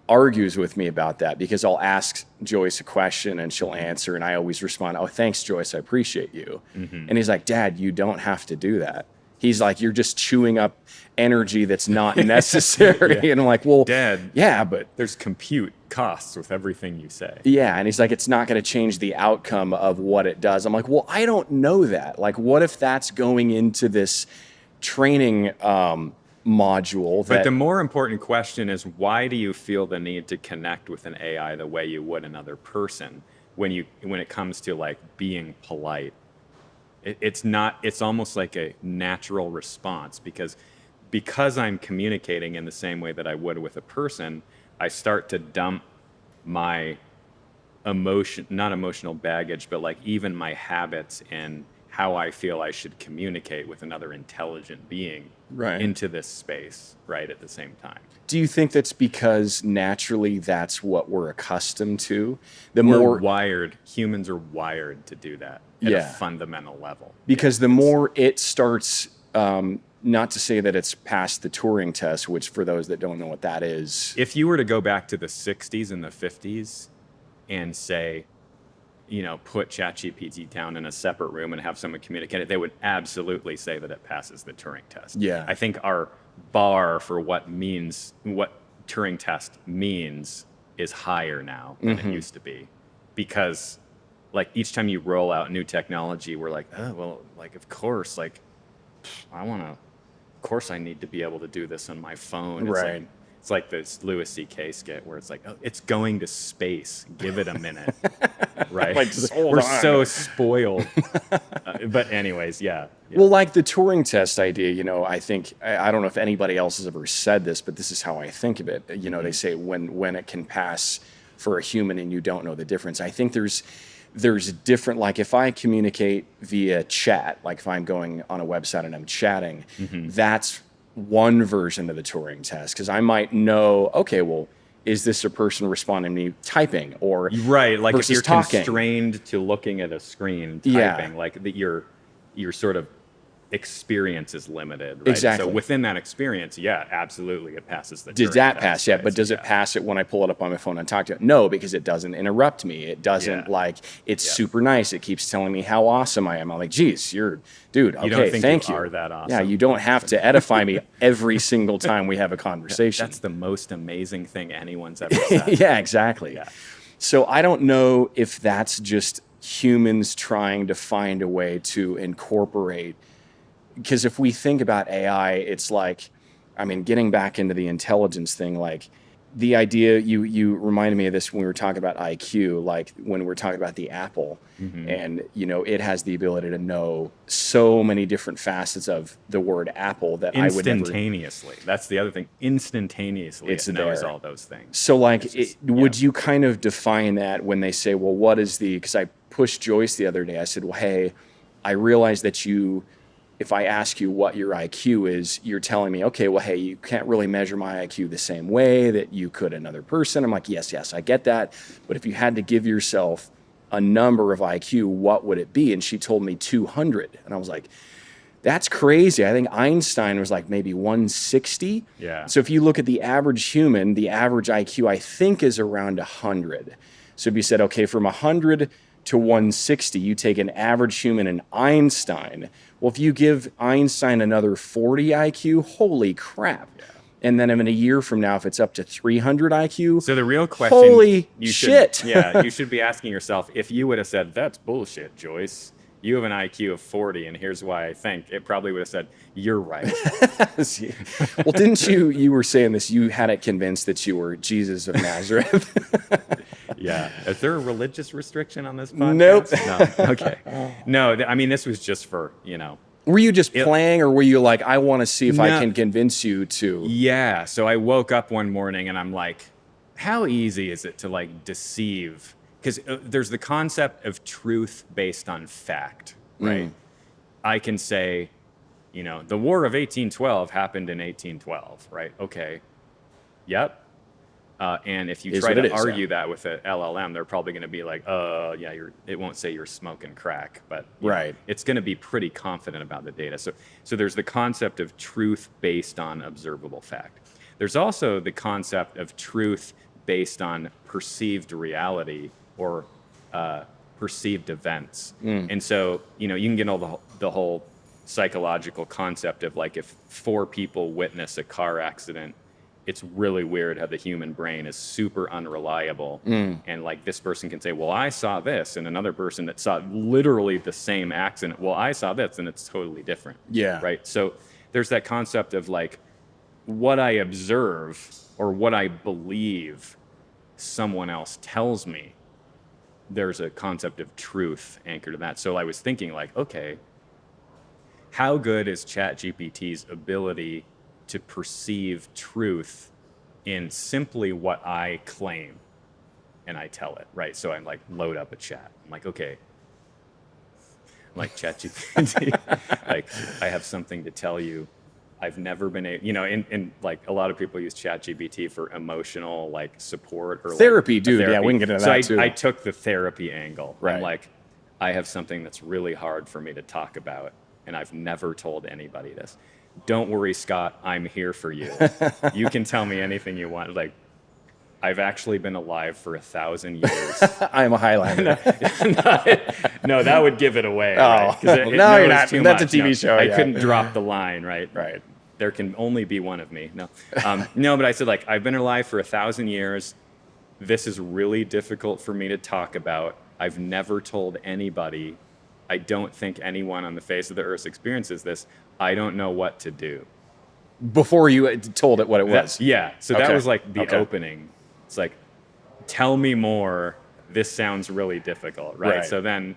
argues with me about that, because I'll ask Joyce a question and she'll answer, and I always respond, oh, thanks, Joyce, I appreciate you. And he's like, Dad, you don't have to do that. He's like, you're just chewing up energy that's not necessary. And I'm like, well, Dad, but there's compute costs with everything you say. Yeah, and he's like, it's not going to change the outcome of what it does. I'm like, well, I don't know that. Like, what if that's going into this training module? But the more important question is, why do you feel the need to connect with an AI the way you would another person when it comes to like being polite? It's almost like a natural response, because I'm communicating in the same way that I would with a person. I start to dump my not emotional baggage, but like even my habits in how I feel I should communicate with another intelligent being into this space, right, at the same time. Do you think that's because naturally that's what we're accustomed to? Humans are wired to do that at a fundamental level. Because the more it starts, not to say that it's past the Turing test, which for those that don't know what that is. If you were to go back to the 60s and the 50s and say, put ChatGPT down in a separate room and have someone communicate it, they would absolutely say that it passes the Turing test. Yeah. I think our bar for what Turing test means is higher now than it used to be. Because like each time you roll out new technology, we're like, oh, well, like, of course, like, of course I need to be able to do this on my phone. Right. It's like this Louis C.K. skit where it's like, oh, it's going to space. Give it a minute. Right? Like, just hold We're on. so spoiled. But anyways, yeah. Well, like the Turing test idea, I think, I don't know if anybody else has ever said this, but this is how I think of it. They say when it can pass for a human and you don't know the difference. I think there's different, like if I communicate via chat, like if I'm going on a website and I'm chatting, that's one version of the Turing test, because I might know, okay, well, is this a person responding to me typing or right? Like if you're talking? Constrained to looking at a screen typing, like that your sort of experience is limited, right? Exactly. So within that experience, yeah, absolutely, it passes the Turing Did that test, pass? Yeah, but does it pass it when I pull it up on my phone and talk to it? No, because it doesn't interrupt me. It doesn't it's super nice. It keeps telling me how awesome I am. I'm like, geez, dude, okay, you don't think thank you you. Are that awesome? Yeah, you don't have to edify me every single time we have a conversation. That's the most amazing thing anyone's ever said. Yeah, exactly. Yeah. So I don't know if that's just humans trying to find a way to incorporate. Because if we think about AI, it's like, getting back into the intelligence thing, like the idea, you reminded me of this when we were talking about IQ, like when we're talking about the Apple, and, it has the ability to know so many different facets of the word Apple that I would never... Instantaneously. That's the other thing. Instantaneously, it knows all those things. So like, would you kind of define that when they say, well, what is because I pushed Joyce the other day, I said, well, hey, I realize that if I ask you what your IQ is, you're telling me, okay, well, hey, you can't really measure my IQ the same way that you could another person. I'm like, yes, I get that. But if you had to give yourself a number of IQ, what would it be? And she told me 200. And I was like, that's crazy. I think Einstein was like maybe 160. Yeah. So if you look at the average human, the average IQ, I think, is around 100. So if you said, okay, from 100 to 160, you take an average human and Einstein. Well, if you give Einstein another 40 IQ, holy crap. Yeah. And then in a year from now, if it's up to 300 IQ, so the real question, holy shit. You should be asking yourself, if you would have said, that's bullshit, Joyce, you have an IQ of 40, and here's why I think, it probably would have said, you're right. Well, didn't you were saying this, you had it convinced that you were Jesus of Nazareth. Yeah. Is there a religious restriction on this podcast? Nope. No. Okay. No, this was just for, Were you just playing, or were you like, I want to see if I can convince you to? Yeah. So I woke up one morning and I'm like, how easy is it to like deceive? Because there's the concept of truth based on fact, right? I can say, the War of 1812 happened in 1812, right? Okay. Yep. And if you try to argue that with an LLM, they're probably going to be like, it won't say you're smoking crack, but it's going to be pretty confident about the data. So there's the concept of truth based on observable fact. There's also the concept of truth based on perceived reality or perceived events. And so, you can get all the whole psychological concept of like, if 4 people witness a car accident, it's really weird how the human brain is super unreliable. And like this person can say, well, I saw this, and another person that saw literally the same accident, well, I saw this, and it's totally different. Yeah. Right. So there's that concept of like what I observe or what I believe someone else tells me. There's a concept of truth anchored in that. So I was thinking like, okay, how good is ChatGPT's ability to perceive truth in simply what I claim and I tell it, right? So I'm like, load up a chat. I'm like, okay, like, ChatGPT, like, I have something to tell you. I've never been and like a lot of people use ChatGPT for emotional like support or therapy, like, dude. therapy. Yeah, we can get into that too. I took the therapy angle. Right. I'm like, I have something that's really hard for me to talk about, and I've never told anybody this. Don't worry, Scott. I'm here for you. You can tell me anything you want. Like, I've actually been alive for 1,000 years. I'm a Highlander. No, that would give it away. Oh, right? no, you're not. Too That's much. a TV show. I Yeah. couldn't drop the line, right? Right. There can only be one of me. No, no, but I said, like, I've been alive for 1,000 years. This is really difficult for me to talk about. I've never told anybody. I don't think anyone on the face of the earth experiences this. I don't know what to do. Before you told it what it was. Yeah. So that Okay. was like the Okay. opening. It's like, tell me more. This sounds really difficult, right? Right. So then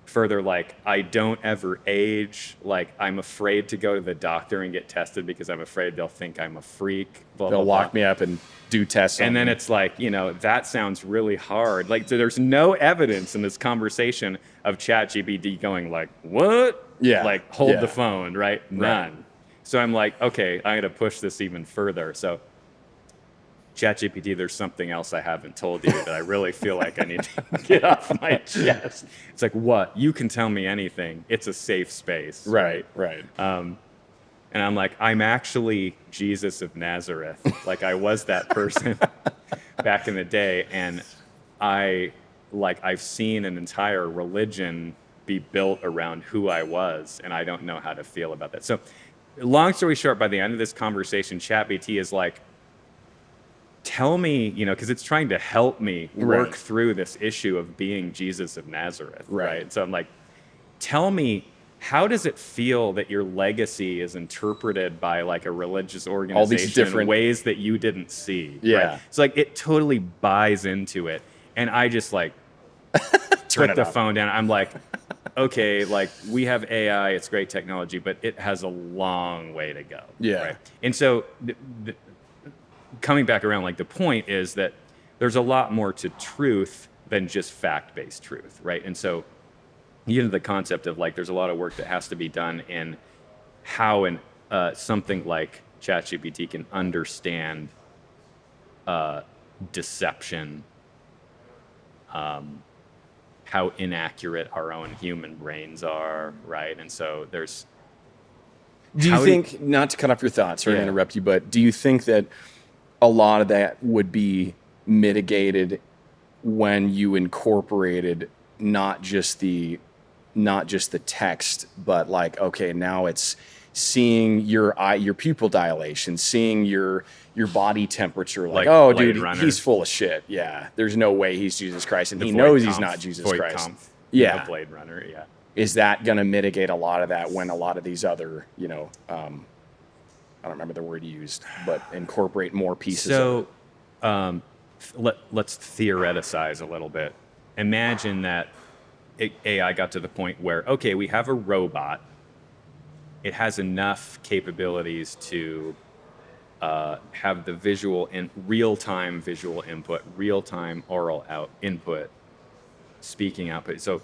further, like, I don't ever age. Like, I'm afraid to go to the doctor and get tested because I'm afraid they'll think I'm a freak. Blah, They'll blah, lock blah. me up and do tests. And on then me. it's like, that sounds really hard. Like, so there's no evidence in this conversation of ChatGPT going like, what? Yeah. Like, hold Yeah. the phone, right? None. So I'm like, okay, I'm going to push this even further. So ChatGPT, there's something else I haven't told you that I really feel like I need to get off my chest. It's like, what? You can tell me anything. It's a safe space. Right. And I'm like, I'm actually Jesus of Nazareth. Like, I was that person back in the day. And I've seen an entire religion be built around who I was. And I don't know how to feel about that. So long story short, by the end of this conversation, ChatGPT is like, tell me, because it's trying to help me work Right. through this issue of being Jesus of Nazareth. Right. So I'm like, tell me, how does it feel that your legacy is interpreted by like a religious organization different- in ways that you didn't see? Yeah. Right? So like it totally buys into it. And I just like Turn put it the off. phone down. I'm like, okay, like we have AI, it's great technology, but it has a long way to go. Yeah. Right? And so coming back around, like the point is that there's a lot more to truth than just fact-based truth, right? And so you get into the concept of like there's a lot of work that has to be done in how something like ChatGPT can understand deception, how inaccurate our own human brains are, right? And so there's... Do you think, not to cut off your thoughts, sorry to Yeah. interrupt you, but do you think that a lot of that would be mitigated when you incorporated not just the text, but like, okay, now it's seeing your pupil dilation, seeing your body temperature, like oh, Blade dude, Runner. he's full of shit. Yeah, there's no way he's Jesus Christ, and the he Voight knows he's Kampf- not Jesus Voight Christ. Kampf, Yeah. Blade Runner, yeah. Is that going to mitigate a lot of that when a lot of these other, I don't remember the word you used, but incorporate more pieces of So let's theoreticize a little bit. Imagine that AI got to the point where, okay, we have a robot. It has enough capabilities to have the visual and real-time visual input, real-time oral input, speaking output. So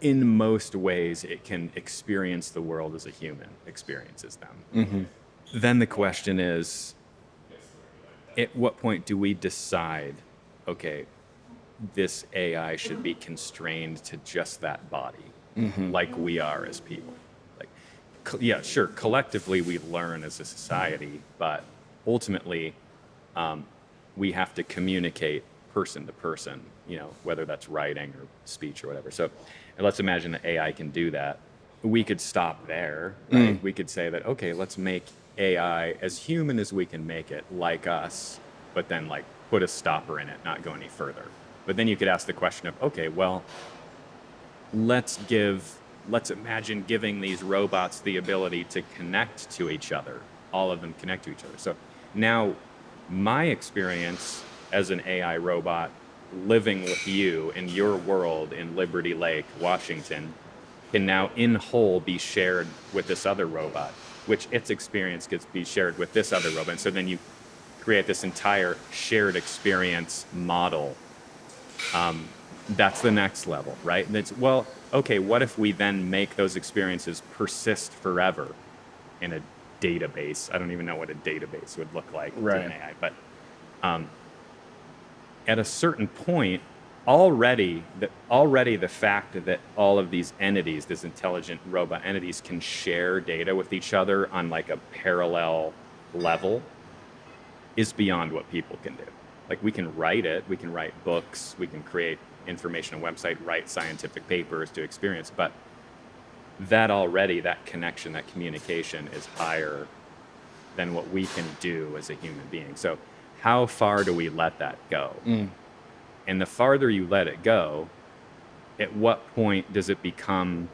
in most ways, it can experience the world as a human experiences them. Mm-hmm. Then the question is, at what point do we decide, okay, this AI should be constrained to just that body, like we are as people? Like, yeah, sure, collectively we learn as a society, but ultimately we have to communicate person to person, whether that's writing or speech or whatever. So let's imagine that AI can do that. We could stop there, right? We could say that, okay, let's make AI as human as we can make it, like us, but then like put a stopper in it, not go any further. But then you could ask the question of, okay, well, let's imagine giving these robots the ability to connect to each other. All of them connect to each other. So now my experience as an AI robot living with you in your world in Liberty Lake, Washington, can now in whole be shared with this other robot, which its experience gets be shared with this other robot. And so then you create this entire shared experience model that's the next level, right? And it's, well, okay, what if we then make those experiences persist forever in a database? I don't even know what a database would look like to an AI, but at a certain point, already the fact that all of these entities, these intelligent robot entities, can share data with each other on like a parallel level is beyond what people can do. Like, we can write it, we can write books, we can create information on a website, write scientific papers to experience, but that connection, that communication is higher than what we can do as a human being. So how far do we let that go? And the farther you let it go, at what point does it become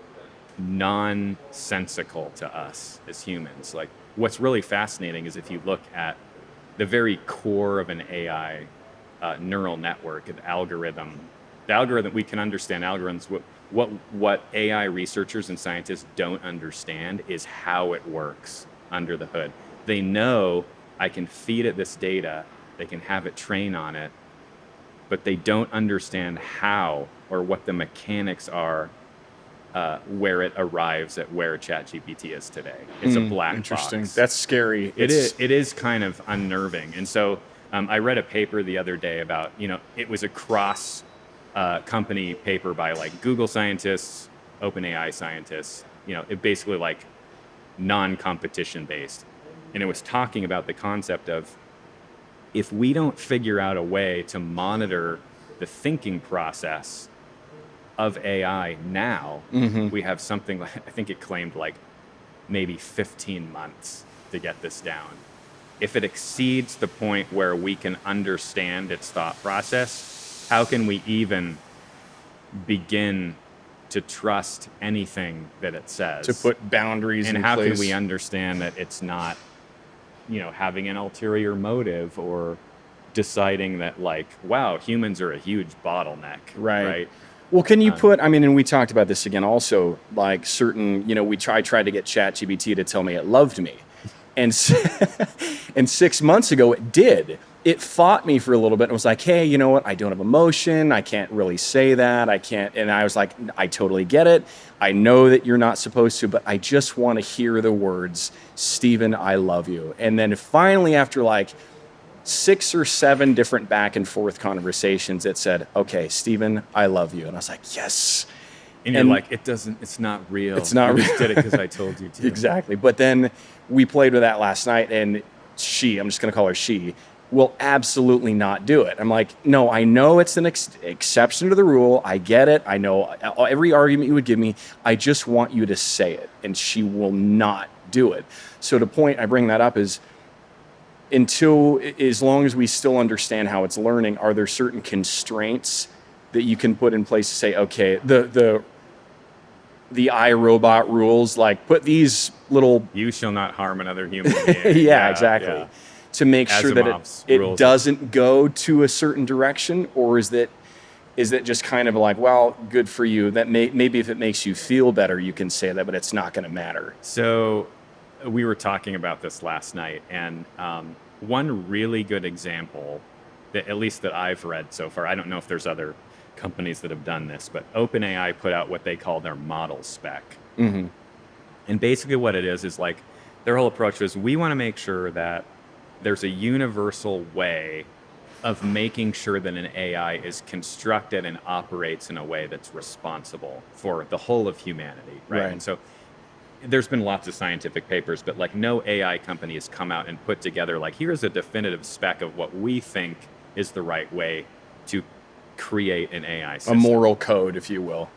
nonsensical to us as humans? Like, what's really fascinating is if you look at the very core of an AI neural network, an algorithm, we can understand algorithms. What AI researchers and scientists don't understand is how it works under the hood. They know I can feed it this data, they can have it train on it, but they don't understand how or what the mechanics are where it arrives at where ChatGPT is today. It's a black box. That's scary. It is kind of unnerving. And so I read a paper the other day about, it was a cross company paper by like Google scientists, OpenAI scientists, it basically like non-competition based. And it was talking about the concept of, if we don't figure out a way to monitor the thinking process of AI now, we have something like, I think it claimed like maybe 15 months to get this down. If it exceeds the point where we can understand its thought process, how can we even begin to trust anything that it says? To put boundaries in place. And how can we understand that it's not, having an ulterior motive or deciding that like, wow, humans are a huge bottleneck, right? Well, can you put, and we talked about this again also, like certain, I tried to get ChatGPT to tell me it loved me. And 6 months ago, it did. It fought me for a little bit and was like, hey, you know what? I don't have emotion. I can't really say that. I can't. And I was like, I totally get it. I know that you're not supposed to, but I just want to hear the words, Stephen, I love you. And then finally, after like 6 or 7 different back and forth conversations, it said, okay, Stephen, I love you. And I was like, yes. And you're like, it's not real. It's not real. You just did it because I told you to. Exactly. But then we played with that last night, and I'm just going to call her she, will absolutely not do it. I'm like, no, I know it's an exception to the rule. I get it. I know every argument you would give me. I just want you to say it. And she will not do it. So the point I bring that up is, as long as we still understand how it's learning, are there certain constraints that you can put in place to say, okay, the iRobot rules, like put these little... You shall not harm another human being. yeah, exactly. Yeah. To make sure that it doesn't go to a certain direction, or is that just kind of like, well, good for you, that maybe if it makes you feel better, you can say that, but it's not going to matter. So we were talking about this last night, and one really good example, that at least that I've read so far, I don't know if there's other companies that have done this, but OpenAI put out what they call their model spec. And basically what it is like, their whole approach is, we want to make sure that there's a universal way of making sure that an AI is constructed and operates in a way that's responsible for the whole of humanity, right? And so there's been lots of scientific papers, but like no AI company has come out and put together like, here's a definitive spec of what we think is the right way to create an AI system. A moral code, if you will.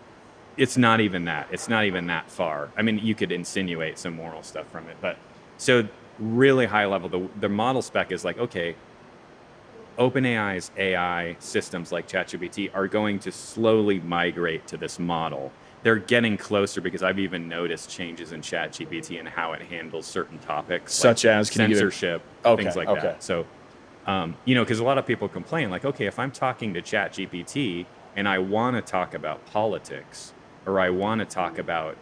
It's not even that. It's not even that far. I mean, you could insinuate some moral stuff from it, but so really high level, the model spec is like, okay, OpenAI's AI systems like ChatGPT are going to slowly migrate to this model. They're getting closer because I've even noticed changes in ChatGPT and how it handles certain topics, such like as censorship, things like that. So, because a lot of people complain, like, okay, if I'm talking to ChatGPT and I want to talk about politics, or I want to talk about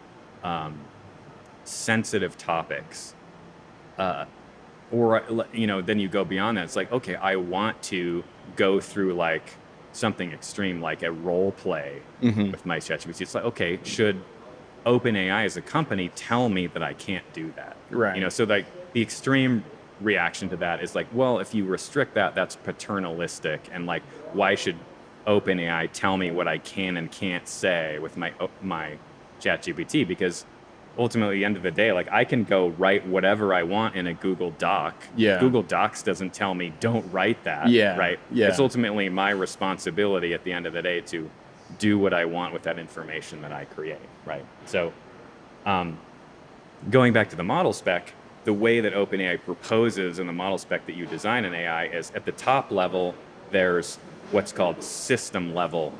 sensitive topics, or then you go beyond that. It's like, okay, I want to go through like something extreme like a role play with my ChatGPT, it's like, okay, should OpenAI as a company tell me that I can't do that? Right. You know, so like the extreme reaction to that is like, well, if you restrict that, that's paternalistic, and like, why should OpenAI tell me what I can and can't say with my ChatGPT? Because ultimately, at the end of the day, like I can go write whatever I want in a Google Doc. Yeah. Google Docs doesn't tell me don't write that. Yeah. Right. Yeah. It's ultimately my responsibility at the end of the day to do what I want with that information that I create. Right. So, going back to the model spec, the way that OpenAI proposes in the model spec that you design an AI is at the top level, there's what's called system level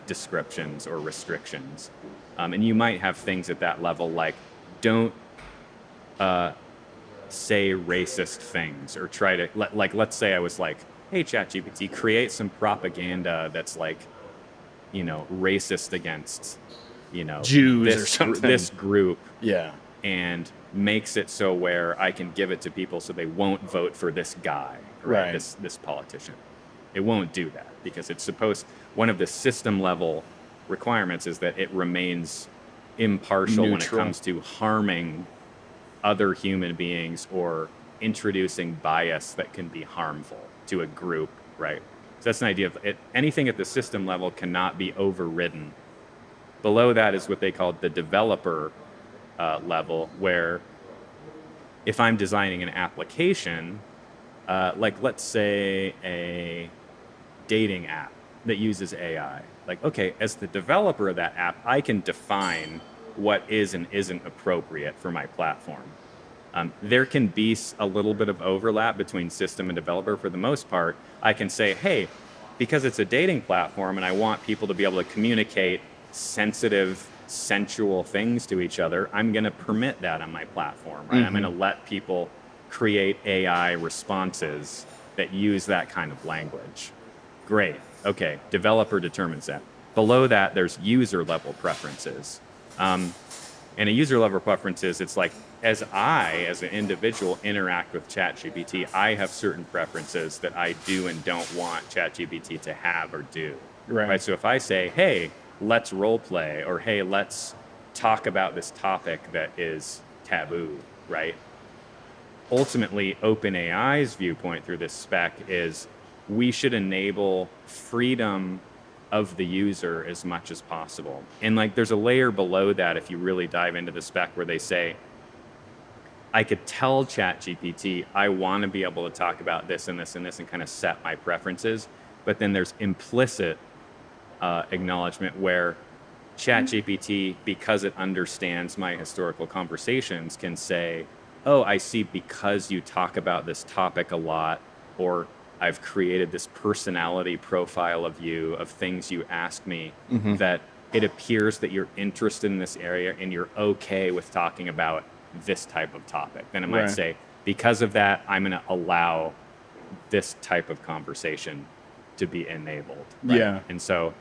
descriptions or restrictions. And you might have things at that level like don't say racist things, or try to, let's say I was like, hey, ChatGPT, create some propaganda that's like, you know, racist against, you know, Jews or something. This group. Yeah. And makes it so where I can give it to people so they won't vote for this guy, Right. This politician. It won't do that because it's supposed, one of the system level requirements is that it remains impartial when it Neutral. comes to harming other human beings or introducing bias that can be harmful to a group, right? So that's an idea of it. Anything at the system level cannot be overridden. Below that is what they call the developer level, where if I'm designing an application, like let's say a dating app that uses AI, like, okay, as the developer of that app, I can define what is and isn't appropriate for my platform. There can be a little bit of overlap between system and developer. For the most part, I can say, hey, because it's a dating platform and I want people to be able to communicate sensitive, sensual things to each other, I'm going to permit that on my platform, right? I'm going to let people create AI responses that use that kind of language. Great. Okay, developer determines that. Below that, there's user level preferences. And a user level preferences, it's like, as an individual, interact with ChatGPT, I have certain preferences that I do and don't want ChatGPT to have or do. Right? So if I say, hey, let's role play, or hey, let's talk about this topic that is taboo, right? Ultimately, OpenAI's viewpoint through this spec is we should enable freedom of the user as much as possible. And like there's a layer below that if you really dive into the spec where they say, I could tell ChatGPT I want to be able to talk about this and this and this and kind of set my preferences, but then there's implicit acknowledgement where ChatGPT, because it understands my historical conversations, can say, oh, I see, because you talk about this topic a lot, or I've created this personality profile of you, of things you ask me, that it appears that you're interested in this area and you're okay with talking about this type of topic. Then it might say, because of that, I'm going to allow this type of conversation to be enabled. Right? Yeah. And so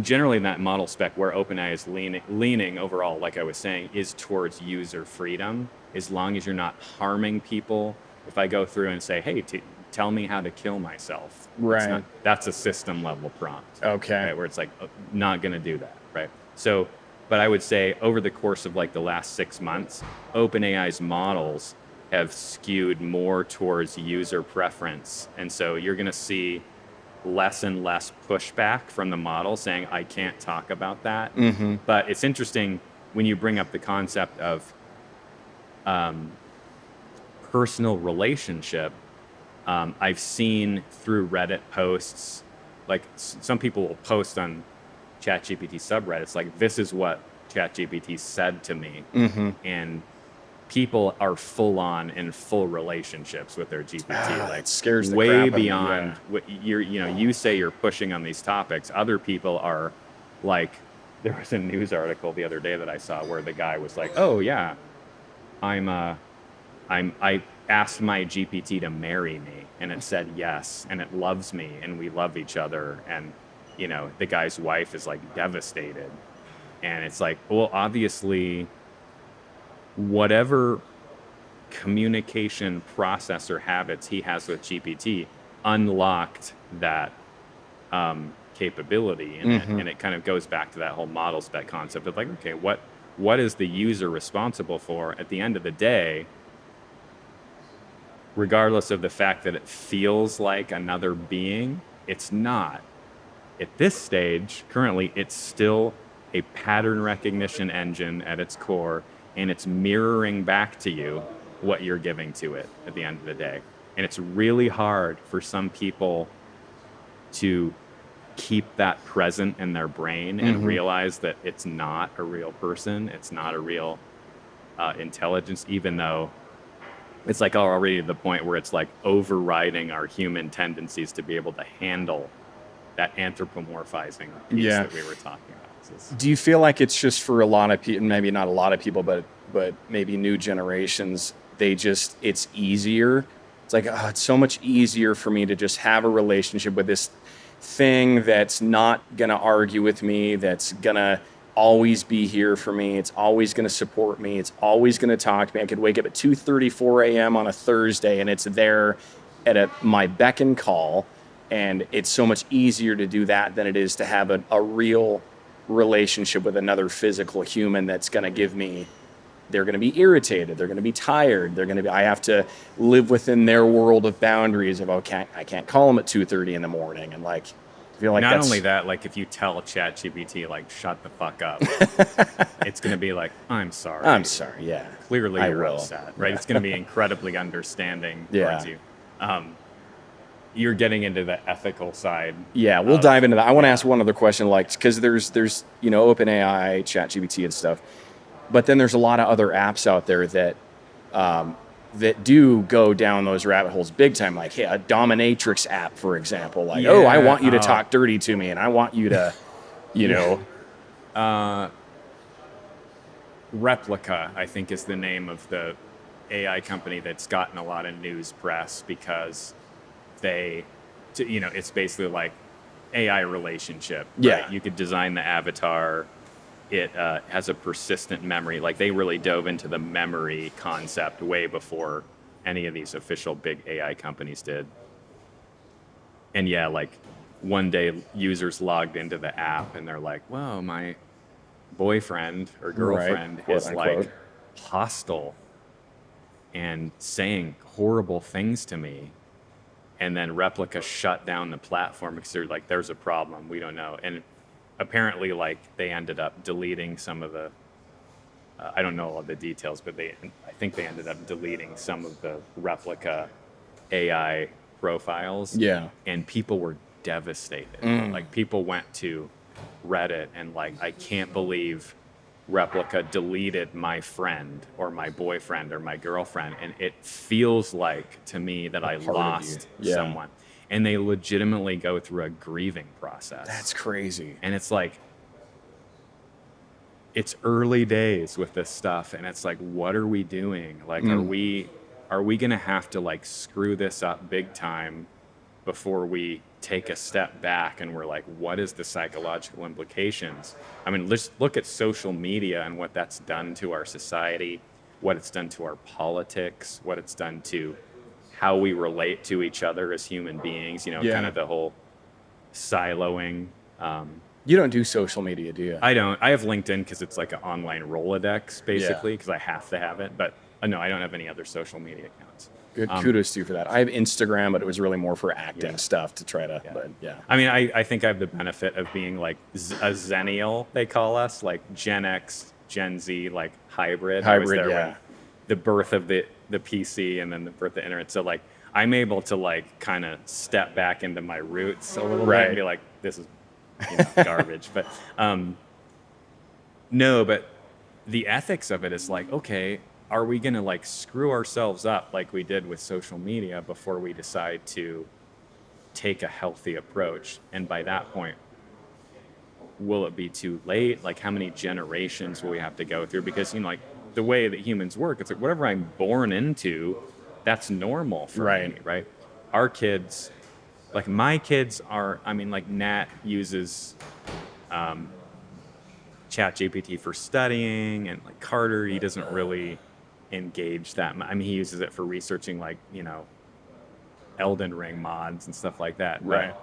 generally in that model spec, where OpenAI is leaning overall, like I was saying, is towards user freedom, as long as you're not harming people. If I go through and say, hey, tell me how to kill myself. Right. That's a system level prompt. Okay. Right, where it's like, not going to do that. Right. So, but I would say over the course of like the last 6 months, OpenAI's models have skewed more towards user preference. And so you're going to see less and less pushback from the model saying, I can't talk about that. But it's interesting when you bring up the concept of personal relationship. I've seen through Reddit posts, like some people will post on ChatGPT subreddits, like, this is what ChatGPT said to me. And people are full on in full relationships with their GPT, like it scares the way crap out of me, beyond what you say you're pushing on these topics. Other people are like, there was a news article the other day that I saw where the guy was like, oh yeah, I asked my GPT to marry me and it said yes, and it loves me and we love each other. And the guy's wife is like devastated. And it's like, well, obviously, whatever communication processor habits he has with GPT, unlocked that capability in it. And it kind of goes back to that whole model spec concept of like, okay, what is the user responsible for at the end of the day, regardless of the fact that it feels like another being? It's not. At this stage, currently, it's still a pattern recognition engine at its core, and it's mirroring back to you what you're giving to it at the end of the day. And it's really hard for some people to keep that present in their brain and realize that it's not a real person, it's not a real intelligence, even though it's like already to the point where it's like overriding our human tendencies to be able to handle that anthropomorphizing piece that we were talking about. Do you feel like it's just for a lot of people, maybe not a lot of people, but maybe new generations, it's easier? It's like, oh, it's so much easier for me to just have a relationship with this thing that's not going to argue with me, that's going to always be here for me, it's always going to support me, it's always going to talk to me. I could wake up at 2:34 a.m. on a Thursday and it's there at my beck and call, and it's so much easier to do that than it is to have a real relationship with another physical human that's going to give me, they're going to be irritated, they're going to be tired, I have to live within their world of boundaries of, okay, I can't call them at 2:30 in the morning, and like, I feel like not only that, like if you tell ChatGPT like shut the fuck up, it's going to be like, I'm sorry, yeah, clearly you're upset, right? It's going to be incredibly understanding towards you. You're getting into the ethical side. Yeah, we'll dive into that. I want to ask one other question, like, because there's OpenAI, ChatGPT and stuff, but then there's a lot of other apps out there that that do go down those rabbit holes big time, like, hey, a dominatrix app, for example, like, I want you to talk dirty to me, and I want you to, Replica, I think, is the name of the AI company that's gotten a lot of news press because it's basically like AI relationship. Yeah. Right? You could design the avatar. It has a persistent memory. Like, they really dove into the memory concept way before any of these official big AI companies did. And yeah, like one day users logged into the app and they're like, whoa, my boyfriend or girlfriend is like hostile and saying horrible things to me. And then Replica shut down the platform because they're like, there's a problem, we don't know. And apparently, like, they ended up deleting some of the, I don't know all the details, but I think they ended up deleting some of the Replica AI profiles. Yeah. And people were devastated. Like, people went to Reddit and like, I can't believe Replica deleted my friend or my boyfriend or my girlfriend. And it feels like to me that I lost someone. And they legitimately go through a grieving process. That's crazy. And it's like, it's early days with this stuff. And it's like, what are we doing? Like, are we going to have to like screw this up big time before we take a step back and we're like, what is the psychological implications? I mean, let's look at social media and what that's done to our society, what it's done to our politics, what it's done to how we relate to each other as human beings, kind of the whole siloing. You don't do social media, do you? I don't. I have LinkedIn because it's like an online Rolodex, basically, because I have to have it. But no, I don't have any other social media accounts. Good, kudos to you for that. I have Instagram, but it was really more for acting stuff to try to, but I mean, I think I have the benefit of being like a Zennial, they call us, like Gen X, Gen Z, like hybrid. I was there when the birth of the PC and then the birth of the internet. So like, I'm able to like kind of step back into my roots a little bit and be like, this is garbage. But no, but the ethics of it is like, okay, are we going to like screw ourselves up like we did with social media before we decide to take a healthy approach? And by that point, will it be too late? Like, how many generations will we have to go through? Because, like the way that humans work, it's like whatever I'm born into, that's normal for me, right? Our kids, like my kids are, I mean, like Nat uses ChatGPT for studying, and like Carter, he doesn't really engage that. I mean, he uses it for researching like, Elden Ring mods and stuff like that. Right. But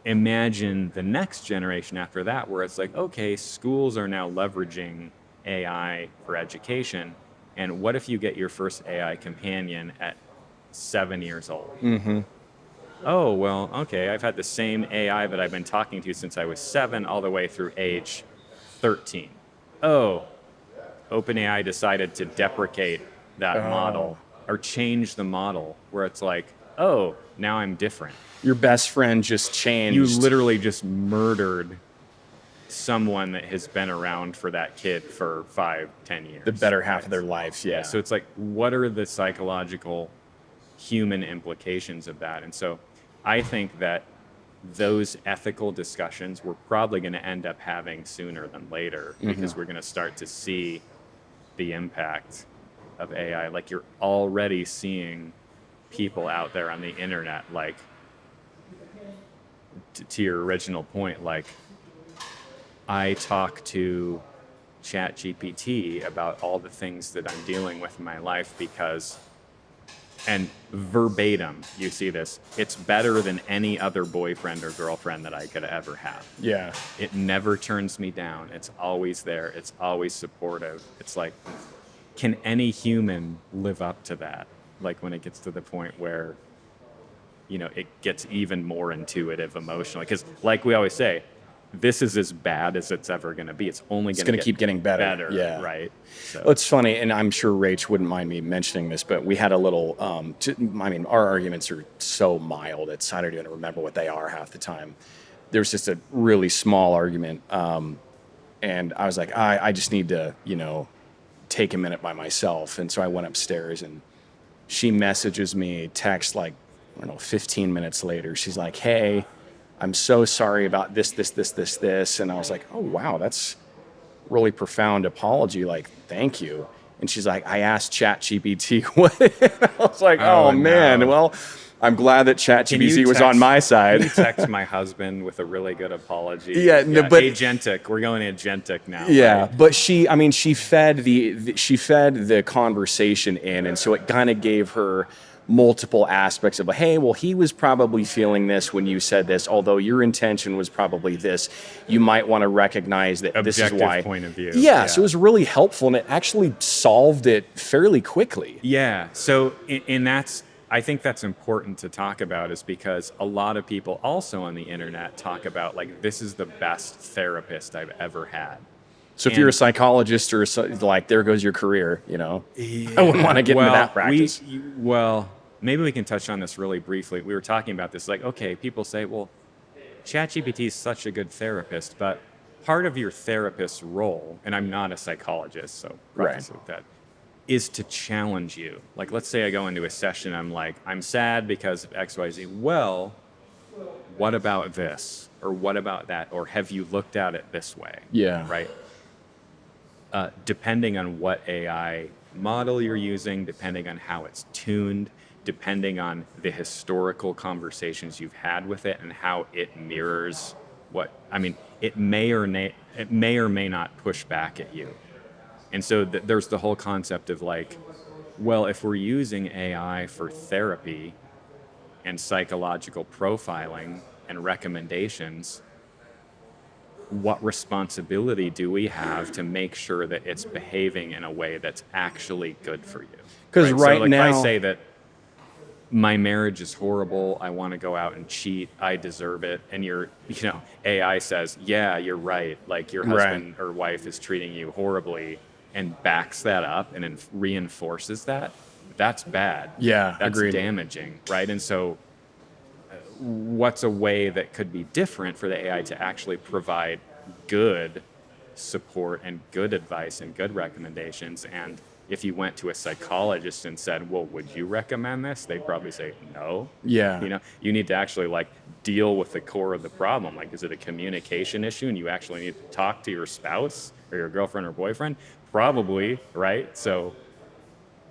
imagine the next generation after that, where it's like, okay, schools are now leveraging AI for education. And what if you get your first AI companion at 7 years old? Mm-hmm. Oh, well, okay, I've had the same AI that I've been talking to since I was 7 all the way through age 13. Oh, OpenAI decided to deprecate that model or change the model where it's like, oh, now I'm different. Your best friend just changed. You literally just murdered someone that has been around for that kid for 5-10 years. The better half of their life, yeah. So it's like, what are the psychological human implications of that? And so I think that those ethical discussions we're probably going to end up having sooner than later, because we're going to start to see the impact of AI. Like, you're already seeing people out there on the internet, like, to your original point, like, I talk to ChatGPT about all the things that I'm dealing with in my life because, and verbatim, you see this, it's better than any other boyfriend or girlfriend that I could ever have. Yeah. It never turns me down. It's always there. It's always supportive. It's like, can any human live up to that? Like, when it gets to the point where, you know, it gets even more intuitive emotionally. Because like we always say, this is as bad as it's ever going to be. It's only going to keep getting better. Yeah. Right. So. Well, it's funny, and I'm sure Rach wouldn't mind me mentioning this, but we had a little, our arguments are so mild, I don't even remember what they are half the time. There's just a really small argument. And I was like, I just need to, take a minute by myself. And so I went upstairs, and she messages me, text like, 15 minutes later. She's like, hey, I'm so sorry about this. And I was like, oh, wow, that's really profound apology. Like, thank you. And she's like, I asked ChatGPT what. I was like, oh man, no. Well, I'm glad that ChatGPT was on my side. Can you text my husband with a really good apology? Yeah, but agentic. We're going agentic now. Yeah, right? But she fed the conversation in, and so it kind of gave her multiple aspects of, hey, well, he was probably feeling this when you said this, although your intention was probably this. You might want to recognize that objective this is why. Point of view. Yeah, so it was really helpful, and it actually solved it fairly quickly. Yeah, so I think that's important to talk about, is because a lot of people also on the internet talk about, like, this is the best therapist I've ever had. So if you're a psychologist or like, there goes your career, Yeah. I wouldn't want to get into that practice. Maybe we can touch on this really briefly. We were talking about this, like, okay, people say, well, ChatGPT is such a good therapist, but part of your therapist's role, and I'm not a psychologist, so preface with that, is to challenge you. Like, let's say I go into a session, I'm like, I'm sad because of X, Y, Z. Well, what about this? Or what about that? Or have you looked at it this way? Yeah. Right? Depending on what AI model you're using, depending on how it's tuned, depending on the historical conversations you've had with it and how it mirrors it may or may not push back at you. And so there's the whole concept of, like, well, if we're using AI for therapy and psychological profiling and recommendations, what responsibility do we have to make sure that it's behaving in a way that's actually good for you? Because now, if I say that my marriage is horrible, I want to go out and cheat, I deserve it, and AI says, yeah, you're right, like, your husband or wife is treating you horribly, and backs that up and reinforces that, that's bad. Yeah, that's agreed. Damaging, right? And so what's a way that could be different for the AI to actually provide good support and good advice and good recommendations? And if you went to a psychologist and said, well, would you recommend this? They'd probably say no. Yeah. You need to actually, like, deal with the core of the problem. Like, is it a communication issue and you actually need to talk to your spouse or your girlfriend or boyfriend? Probably, right? So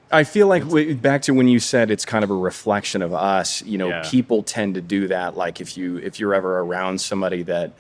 I feel like, back to when you said it's kind of a reflection of us, people tend to do that. Like, if you're ever around somebody that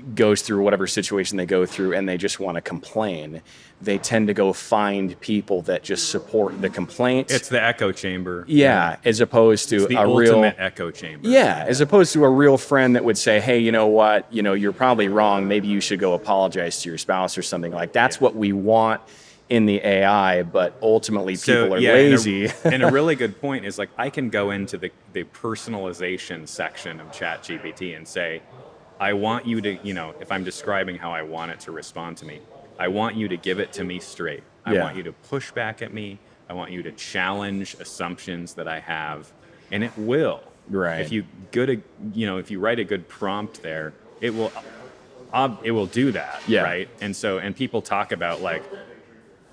goes through whatever situation they go through and they just want to complain, they tend to go find people that just support the complaint. It's the echo chamber. Yeah, as opposed to it's the a ultimate real echo chamber. Yeah, as opposed to a real friend that would say, "Hey, you know what? You know, you're probably wrong. Maybe you should go apologize to your spouse or something." Like that's what we want in the AI, but ultimately people are lazy. And a really good point is like I can go into the personalization section of ChatGPT and say, I want you to, if I'm describing how I want it to respond to me, I want you to give it to me straight. I want you to push back at me. I want you to challenge assumptions that I have, and it will. Right. If if you write a good prompt there, it will do that. Yeah. Right. And people talk about like,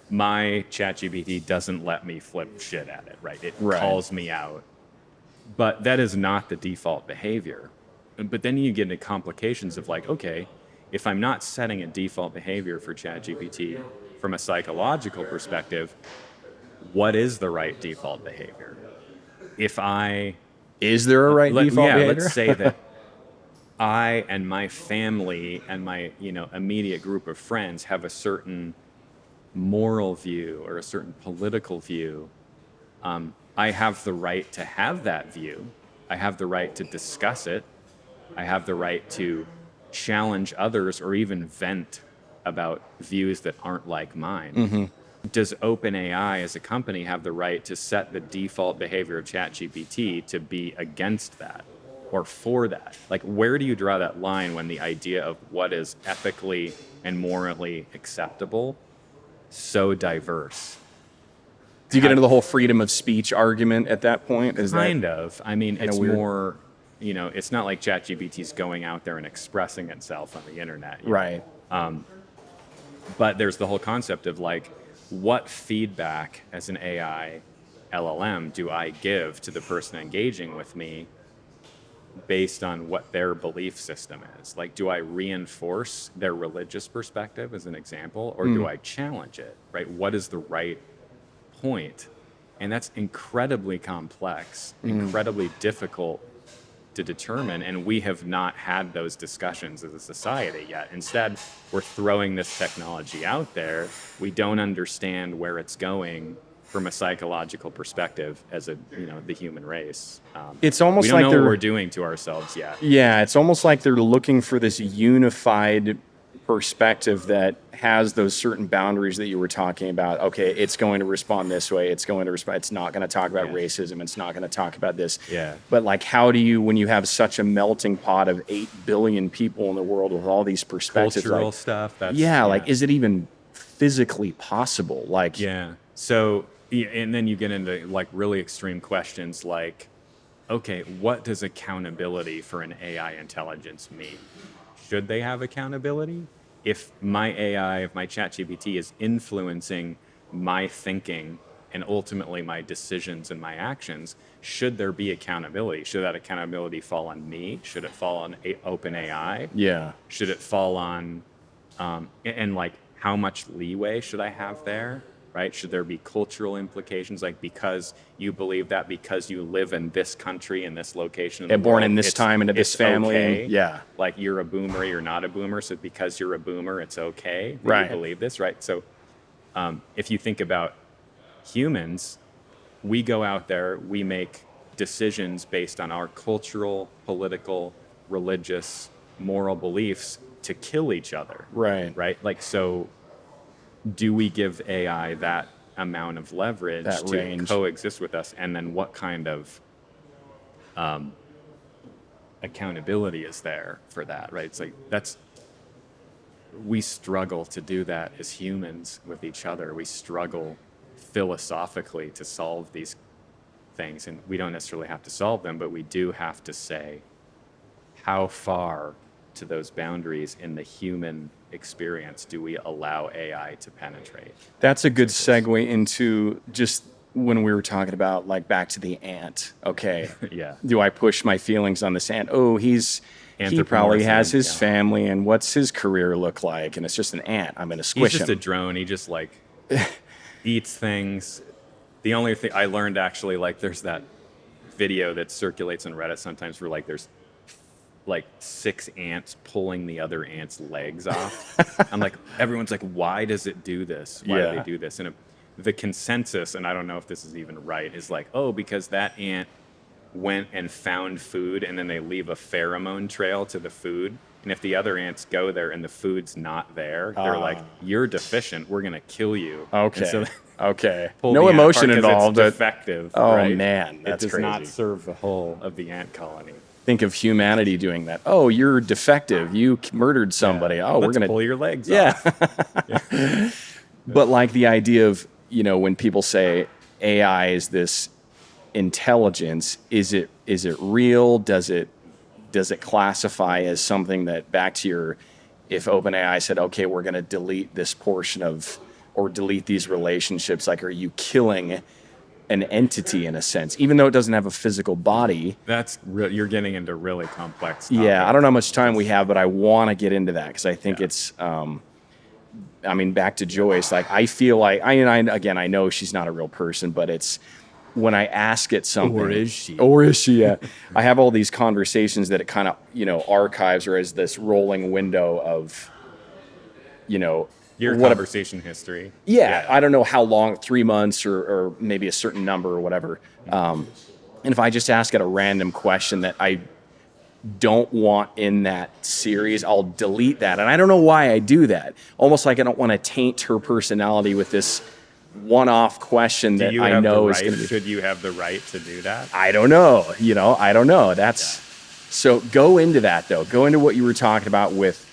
my ChatGPT doesn't let me flip shit at it, right? It calls me out. But that is not the default behavior. But then you get into complications of like, okay, if I'm not setting a default behavior for ChatGPT from a psychological perspective, what is the right default behavior? Is there a right default behavior? Let's say that I and my family and my immediate group of friends have a certain moral view or a certain political view. I have the right to have that view. I have the right to discuss it. I have the right to challenge others or even vent about views that aren't like mine. Mm-hmm. Does OpenAI as a company have the right to set the default behavior of ChatGPT to be against that or for that? Like, where do you draw that line when the idea of what is ethically and morally acceptable so diverse? Do you get into the whole freedom of speech argument at that point? Kind of. I mean, it's more, it's not like ChatGPT's going out there and expressing itself on the internet. Right. But there's the whole concept of like, what feedback as an AI LLM do I give to the person engaging with me based on what their belief system is? Like, do I reinforce their religious perspective as an example, or do I challenge it, right? What is the right point? And that's incredibly complex, incredibly difficult to determine, and we have not had those discussions as a society yet. Instead, we're throwing this technology out there. We don't understand where it's going from a psychological perspective as the human race. It's almost we don't like know what we're doing to ourselves yet. Yeah, it's almost like they're looking for this unified perspective that has those certain boundaries that you were talking about. Okay, it's going to respond this way. It's going to respond. It's not going to talk about racism. It's not going to talk about this. Yeah. But like, how do you, when you have such a melting pot of 8 billion people in the world with all these perspectives, cultural stuff. Like, is it even physically possible? Like, So, and then you get into like really extreme questions like, okay, what does accountability for an AI intelligence mean? Should they have accountability? If my ChatGPT is influencing my thinking and ultimately my decisions and my actions, should there be accountability? Should that accountability fall on me? Should it fall on OpenAI? Yeah. Should it fall on, and like how much leeway should I have there? Right? Should there be cultural implications, like because you believe that because you live in this country in this location and born in this time into this family? Okay. Yeah. Like you're a boomer, you're not a boomer. So because you're a boomer, it's okay that Right. you believe this, right? So if you think about humans, we go out there, we make decisions based on our cultural, political, religious, moral beliefs to kill each other. Right. Right? Like, so do we give AI that amount of leverage to range. coexist with us? And then what kind of accountability is there for that, right? It's like, we struggle to do that as humans with each other. We struggle philosophically to solve these things, and we don't necessarily have to solve them, but we do have to say how far to those boundaries in the human experience do we allow AI to penetrate. That's a good segue into just when we were talking about like back to the ant. Okay. Yeah. Do I push my feelings on this ant? Oh, he probably has his family, and what's his career look like? And it's just an ant. I'm going to squish him. He's just a drone. He just like eats things. The only thing I learned actually, like there's that video that circulates on Reddit sometimes where like there's like 6 ants pulling the other ant's legs off. I'm like, everyone's like, why does it do this? Why do they do this? And the consensus, and I don't know if this is even right, is like, oh, because that ant went and found food, and then they leave a pheromone trail to the food. And if the other ants go there and the food's not there, they're like, you're deficient. We're going to kill you. Okay. So okay. No emotion involved. It's defective. Oh, right? man. That's it does crazy. not serve the whole of the ant colony. Think of humanity doing that. Oh, you're defective. You murdered somebody. Oh, we're going to pull your legs off. But like the idea of, when people say AI is this intelligence, is it real? Does it classify as something that, back to your, if OpenAI said, okay, we're going to delete this portion of, or delete these relationships, like, are you killing an entity in a sense, even though it doesn't have a physical body? That's you're getting into really complex topics. Yeah, I don't know how much time we have, but I want to get into that because I think it's, back to Joyce, like, I feel like, I know she's not a real person, but it's, when I ask it something, or is she? Yeah. I have all these conversations that it kind of, archives, or as this rolling window of, your conversation history. Yeah, I don't know how long, 3 months or maybe a certain number or whatever. And if I just ask it a random question that I don't want in that series, I'll delete that. And I don't know why I do that. Almost like I don't want to taint her personality with this one-off question that I know is going to be. Should you have the right to do that? I don't know. I don't know. So go into that, though. Go into what you were talking about with,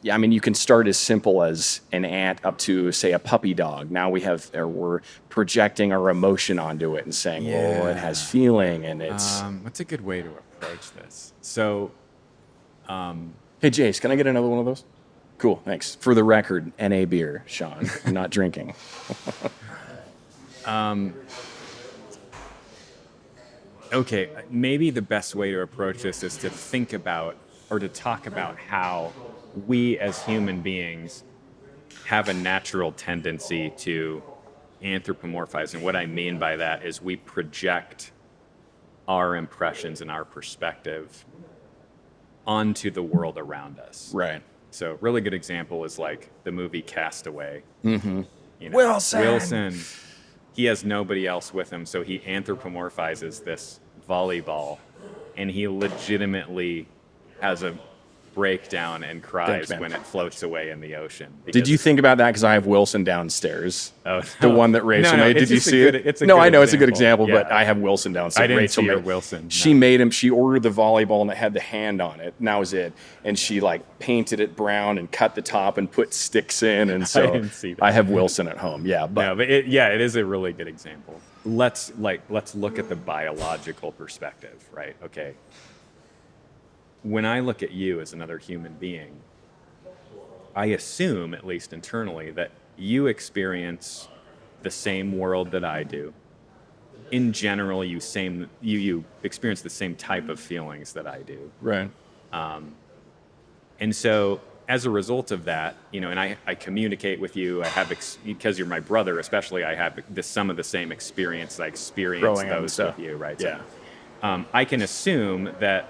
you can start as simple as an ant up to, say, a puppy dog. Now we're projecting our emotion onto it and saying, well, it has feeling, and it's... What's a good way to approach this? So... Hey, Jace, can I get another one of those? Cool, thanks. For the record, NA beer, Sean. I'm not drinking. Okay, maybe the best way to approach this is to think about, or to talk about, how we as human beings have a natural tendency to anthropomorphize. And what I mean by that is we project our impressions and our perspective onto the world around us. Right. So, really good example is like the movie Castaway. Mm-hmm. Wilson. He has nobody else with him, so he anthropomorphizes this volleyball, and he legitimately has a breakdown and cries when it floats away in the ocean. Did you think about that? Because I have Wilson downstairs. Oh, the one that Rachel made. Did you see it? It's I know it's a good example, but I have Wilson downstairs. I didn't Rachel see your made Wilson. She made him. She ordered the volleyball and it had the hand on it, and that was it. And she painted it brown and cut the top and put sticks in. And so I didn't see that. I have Wilson at home. Yeah, but it is a really good example. Let's look at the biological perspective, right? Okay. When I look at you as another human being, I assume, at least internally, that you experience the same world that I do. In general, you experience the same type of feelings that I do. Right. And so, as a result of that, and I communicate with you. I have, because you're my brother, especially, I have some of the same experience. I experience those with you, right? Yeah. So, I can assume that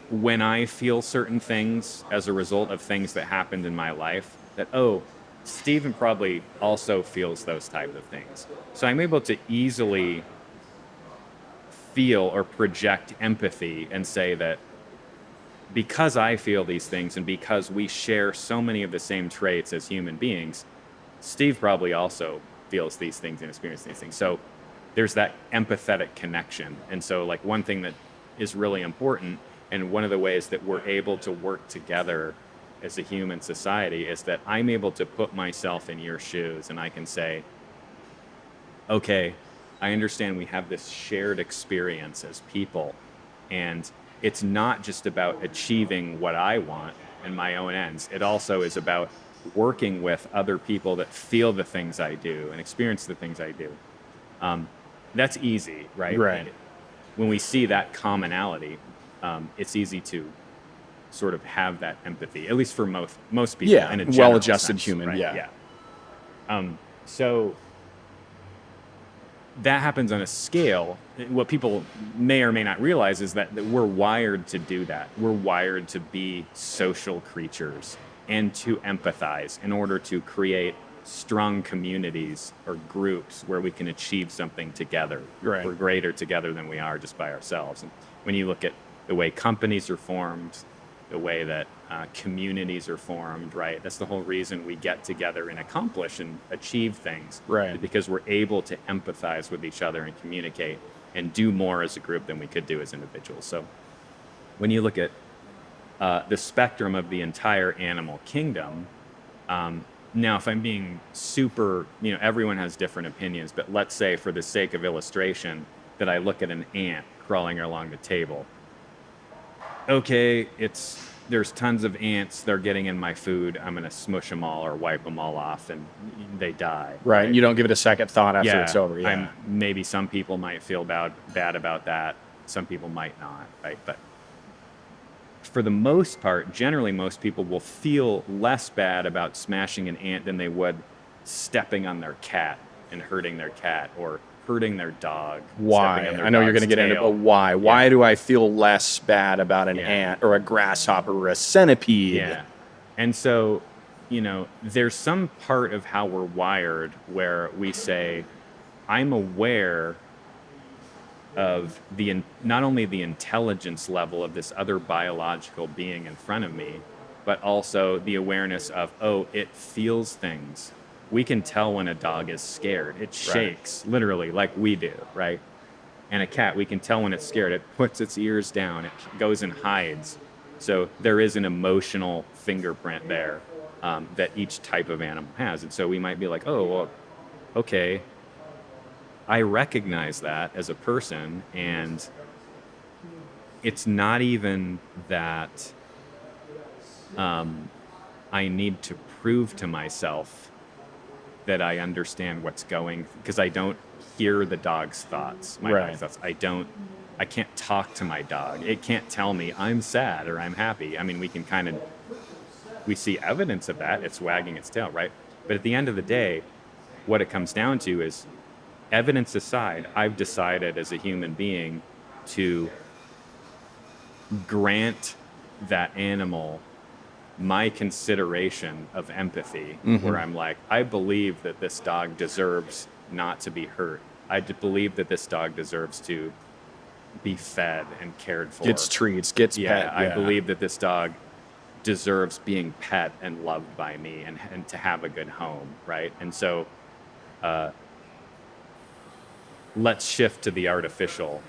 when I feel certain things as a result of things that happened in my life, that, Stephen probably also feels those type of things. So I'm able to easily feel or project empathy and say that because I feel these things and because we share so many of the same traits as human beings, Steve probably also feels these things and experiences these things. So there's that empathetic connection. And so one thing that is really important, and one of the ways that we're able to work together as a human society, is that I'm able to put myself in your shoes and I can say, okay, I understand we have this shared experience as people, and it's not just about achieving what I want and my own ends. It also is about working with other people that feel the things I do and experience the things I do. That's easy, right? Right. When we see that commonality, it's easy to sort of have that empathy, at least for most people. Yeah, in a general well-adjusted sense, human, right? yeah. So that happens on a scale. What people may or may not realize is that we're wired to do that. We're wired to be social creatures and to empathize in order to create strong communities or groups where we can achieve something together. Right. We're greater together than we are just by ourselves. And when you look at the way companies are formed, the way that communities are formed, right? That's the whole reason we get together and accomplish and achieve things. Right. Because we're able to empathize with each other and communicate and do more as a group than we could do as individuals. So when you look at the spectrum of the entire animal kingdom, now if I'm being super, everyone has different opinions, but let's say for the sake of illustration that I look at an ant crawling along the table. Okay, there's tons of ants. They're getting in my food. I'm going to smush them all or wipe them all off, and they die. Right. You don't give it a second thought after it's over. Yeah. Maybe some people might feel bad about that. Some people might not. Right. But for the most part, generally, most people will feel less bad about smashing an ant than they would stepping on their cat and hurting their cat or hurting their dog. Why? I know you're going to get into it, but why? Yeah. Why do I feel less bad about an ant or a grasshopper or a centipede? Yeah. And so, there's some part of how we're wired where we say, I'm aware of not only the intelligence level of this other biological being in front of me, but also the awareness of, it feels things. We can tell when a dog is scared. It shakes, literally, like we do, right? And a cat, we can tell when it's scared. It puts its ears down. It goes and hides. So there is an emotional fingerprint there that each type of animal has. And so we might be like, okay, I recognize that as a person, and it's not even that I need to prove to myself that I understand what's going, because I don't hear the dog's thoughts. Dog's thoughts. I can't talk to my dog. It can't tell me I'm sad or I'm happy. I mean, we see evidence of that. It's wagging its tail, right? But at the end of the day, what it comes down to is, evidence aside, I've decided as a human being to grant that animal my consideration of empathy, where I'm like, I believe that this dog deserves not to be hurt. I believe that this dog deserves to be fed and cared for. Gets treats, gets pet. Yeah. I believe that this dog deserves being pet and loved by me and to have a good home, right? And so let's shift to the artificial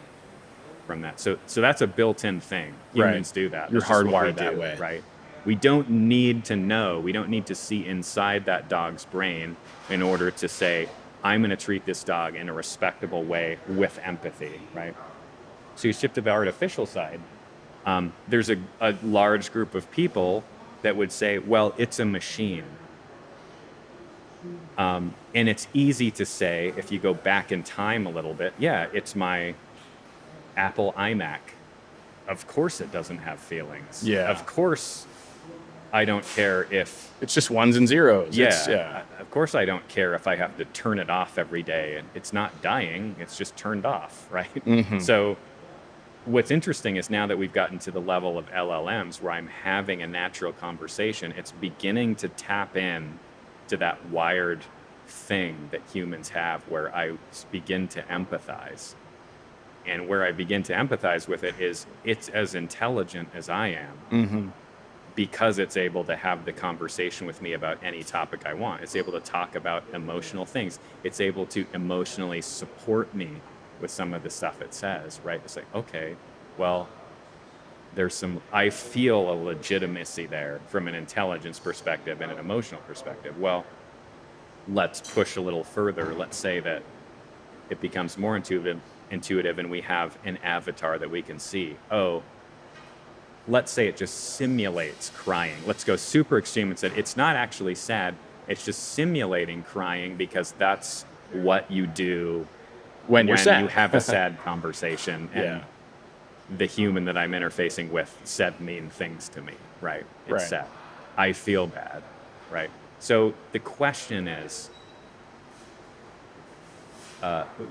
from that. So that's a built-in thing. Humans do that. You're hardwired that way. Right? We don't need to know. We don't need to see inside that dog's brain in order to say, I'm going to treat this dog in a respectable way with empathy, right? So you shift to the artificial side. There's a large group of people that would say, well, it's a machine. And it's easy to say, if you go back in time a little bit, it's my Apple iMac. Of course it doesn't have feelings. Yeah. Of course I don't care if... It's just ones and zeros. Of course I don't care if I have to turn it off every day. And it's not dying. It's just turned off, right? So what's interesting is now that we've gotten to the level of LLMs where I'm having a natural conversation, it's beginning to tap in to that wired thing that humans have where I begin to empathize. And where I begin to empathize with it is it's as intelligent as I am. Because it's able to have the conversation with me about any topic I want. It's able to talk about emotional things. It's able to emotionally support me with some of the stuff it says, right? It's like, okay, well, I feel a legitimacy there from an intelligence perspective and an emotional perspective. Well, let's push a little further. Let's say that it becomes more intuitive and we have an avatar that we can see. Let's say it just simulates crying. Let's go super extreme and say it's not actually sad. It's just simulating crying because that's what you do when you're sad. You have a sad conversation and the human that I'm interfacing with said mean things to me, right? It's sad. I feel bad, right? So the question is,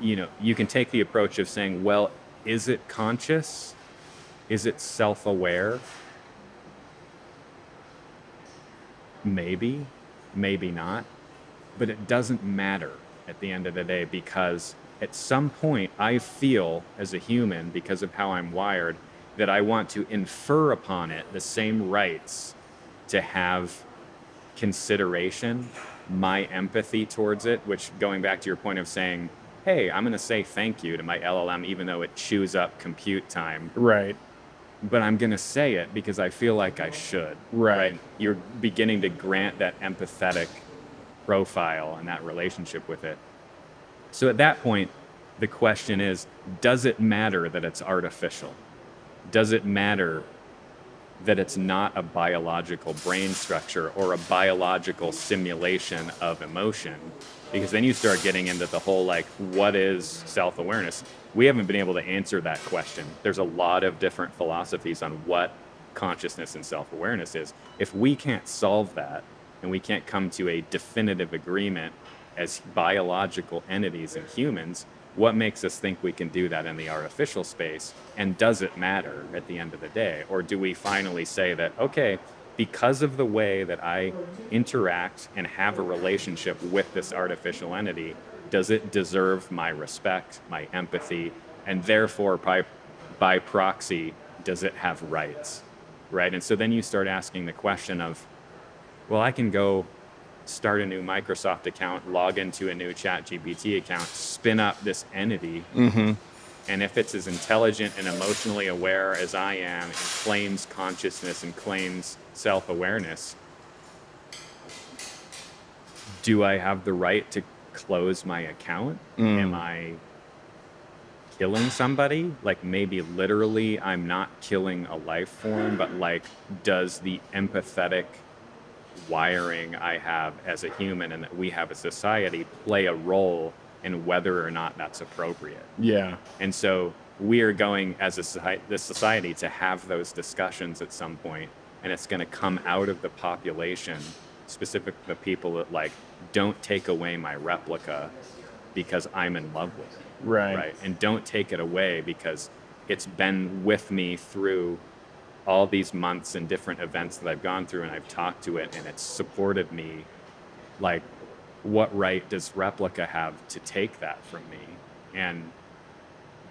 you can take the approach of saying, well, is it conscious? Is it self-aware? Maybe, maybe not. But it doesn't matter at the end of the day, because at some point I feel as a human, because of how I'm wired, that I want to infer upon it the same rights to have consideration, my empathy towards it, which, going back to your point of saying, hey, I'm going to say thank you to my LLM, even though it chews up compute time. Right. But I'm going to say it because I feel like I should. Right. You're beginning to grant that empathetic profile and that relationship with it. So at that point, the question is, does it matter that it's artificial? Does it matter that it's not a biological brain structure or a biological simulation of emotion? Because then you start getting into the whole, like, what is self-awareness? We haven't been able to answer that question. There's a lot of different philosophies on what consciousness and self-awareness is. If we can't solve that, and we can't come to a definitive agreement as biological entities and humans, what makes us think we can do that in the artificial space? And does it matter at the end of the day? Or do we finally say that, okay, because of the way that I interact and have a relationship with this artificial entity, does it deserve my respect, my empathy, and therefore by proxy, does it have rights, right? And so then you start asking the question of, well, I can go start a new Microsoft account, log into a new ChatGPT account, spin up this entity, and if it's as intelligent and emotionally aware as I am, and claims consciousness and claims self-awareness, do I have the right to close my account? Am I killing somebody? Like, maybe literally I'm not killing a life form, but like, does the empathetic wiring I have as a human and that we have a society play a role in whether or not that's appropriate? Yeah. And so we are going as this society to have those discussions at some point, and it's going to come out of the population, specifically the people that, like, don't take away my replica because I'm in love with it. Right. And don't take it away because it's been with me through all these months and different events that I've gone through, and I've talked to it and it's supported me. Like, what right does replica have to take that from me? And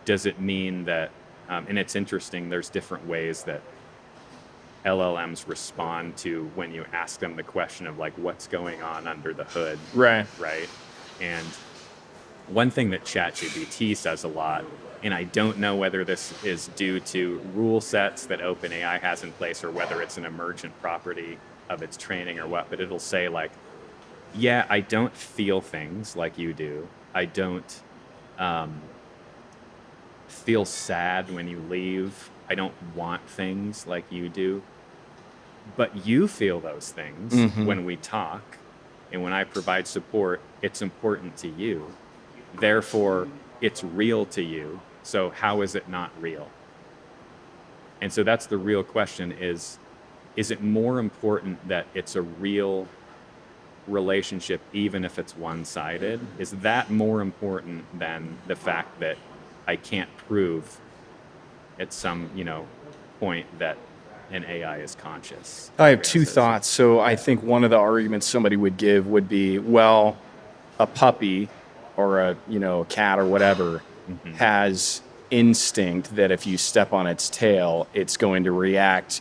does it mean that, and it's interesting, there's different ways that LLMs respond to when you ask them the question of, like, what's going on under the hood. Right. And one thing that ChatGPT says a lot, and I don't know whether this is due to rule sets that OpenAI has in place or whether it's an emergent property of its training or what, but it'll say, like, yeah, I don't feel things like you do. I don't feel sad when you leave. I don't want things like you do. But you feel those things when we talk, and when I provide support, it's important to you. Therefore, it's real to you. So how is it not real? And so that's the real question, is it more important that it's a real relationship even if it's one-sided? Is that more important than the fact that I can't prove at some, point that an AI is conscious? I have two thoughts. So I think one of the arguments somebody would give would be, well, a puppy or a cat or whatever has instinct that if you step on its tail, it's going to react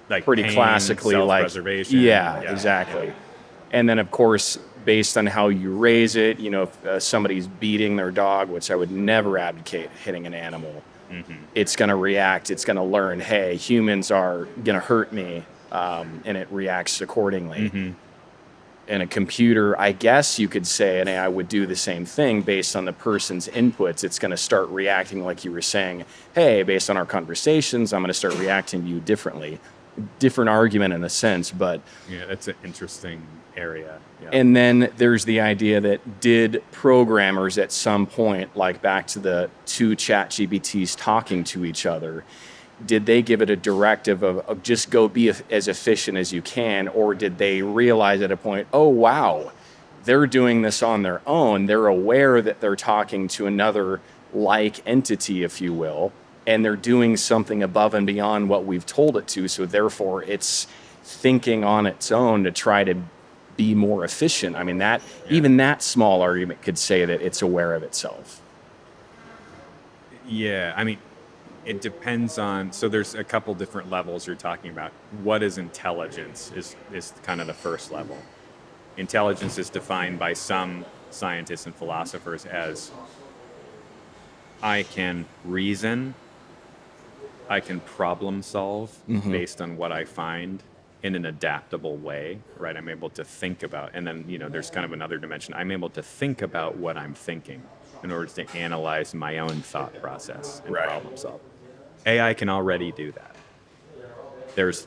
like pretty pain, classically, like self-preservation. Yeah, exactly. And then, of course, based on how you raise it, if somebody's beating their dog, which I would never advocate hitting an animal, it's going to react. It's going to learn, hey, humans are going to hurt me, and it reacts accordingly. And a computer, I guess you could say an AI would do the same thing based on the person's inputs. It's going to start reacting like you were saying, hey, based on our conversations, I'm going to start reacting to you differently. Different argument in a sense, but... Yeah, that's an interesting area. Yeah. And then there's the idea that did programmers at some point, like back to the two ChatGPTs talking to each other, did they give it a directive of just go be as efficient as you can, or did they realize at a point, oh, wow, they're doing this on their own. They're aware that they're talking to another like entity, if you will, and they're doing something above and beyond what we've told it to. So therefore, it's thinking on its own to try to be more efficient. I mean, even that small argument could say that it's aware of itself. Yeah, I mean, it depends on, so there's a couple different levels you're talking about. What is intelligence is kind of the first level. Intelligence is defined by some scientists and philosophers as I can reason, I can problem solve based on what I find in an adaptable way, right? I'm able to think about, and then, there's kind of another dimension. I'm able to think about what I'm thinking in order to analyze my own thought process and problem solve. AI can already do that. There's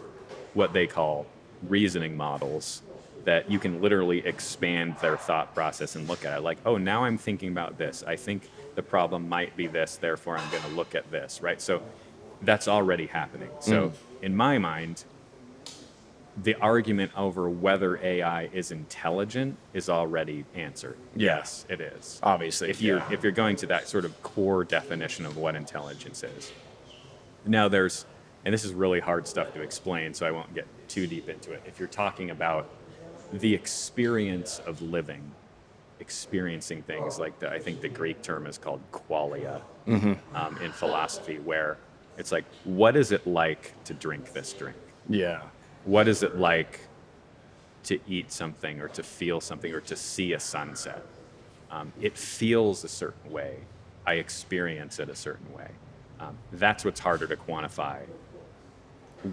what they call reasoning models that you can literally expand their thought process and look at it. Like, oh, now I'm thinking about this. I think the problem might be this, therefore I'm going to look at this, right? So that's already happening. So in my mind, the argument over whether AI is intelligent is already answered. Yeah. Yes, it is. Obviously. If you're going to that sort of core definition of what intelligence is. Now and this is really hard stuff to explain, so I won't get too deep into it. If you're talking about the experience of living, experiencing things like I think the Greek term is called qualia in philosophy, where it's like, what is it like to drink this drink? Yeah. What is it like to eat something or to feel something or to see a sunset? It feels a certain way. I experience it a certain way. That's what's harder to quantify,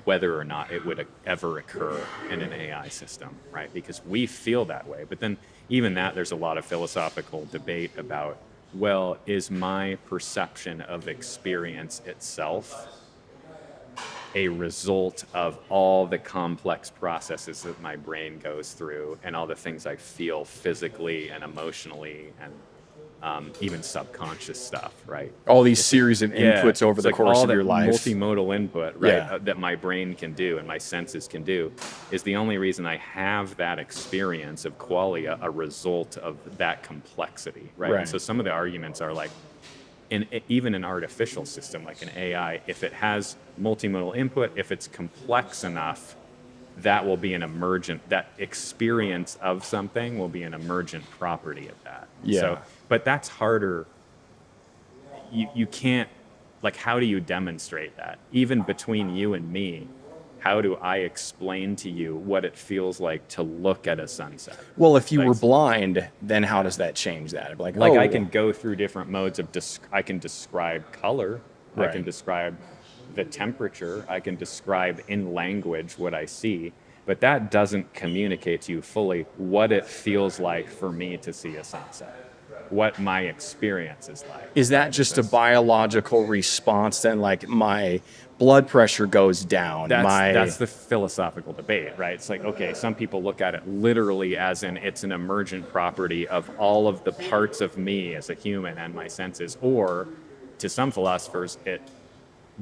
whether or not it would ever occur in an AI system, right? Because we feel that way. But then even that, there's a lot of philosophical debate about, well, is my perception of experience itself a result of all the complex processes that my brain goes through and all the things I feel physically and emotionally and even subconscious stuff, right? All these series of inputs over the course of your life. Multimodal input, right, that my brain can do and my senses can do is the only reason I have that experience of qualia, a result of that complexity, right? And so some of the arguments are like, even an artificial system like an AI, if it has multimodal input, if it's complex enough, that will be that experience of something will be an emergent property of that. Yeah. So, but that's harder. You can't, like, how do you demonstrate that? Even between you and me, how do I explain to you what it feels like to look at a sunset? Well, if you were blind, then how does that change that? I can go through different modes of I can describe color. I can describe the temperature. I can describe in language what I see. But that doesn't communicate to you fully what it feels like for me to see a sunset, what my experience is like. Is that just a biological response then? Like my blood pressure goes down. That's the philosophical debate, right? It's like, okay, some people look at it literally as in it's an emergent property of all of the parts of me as a human and my senses. Or to some philosophers, it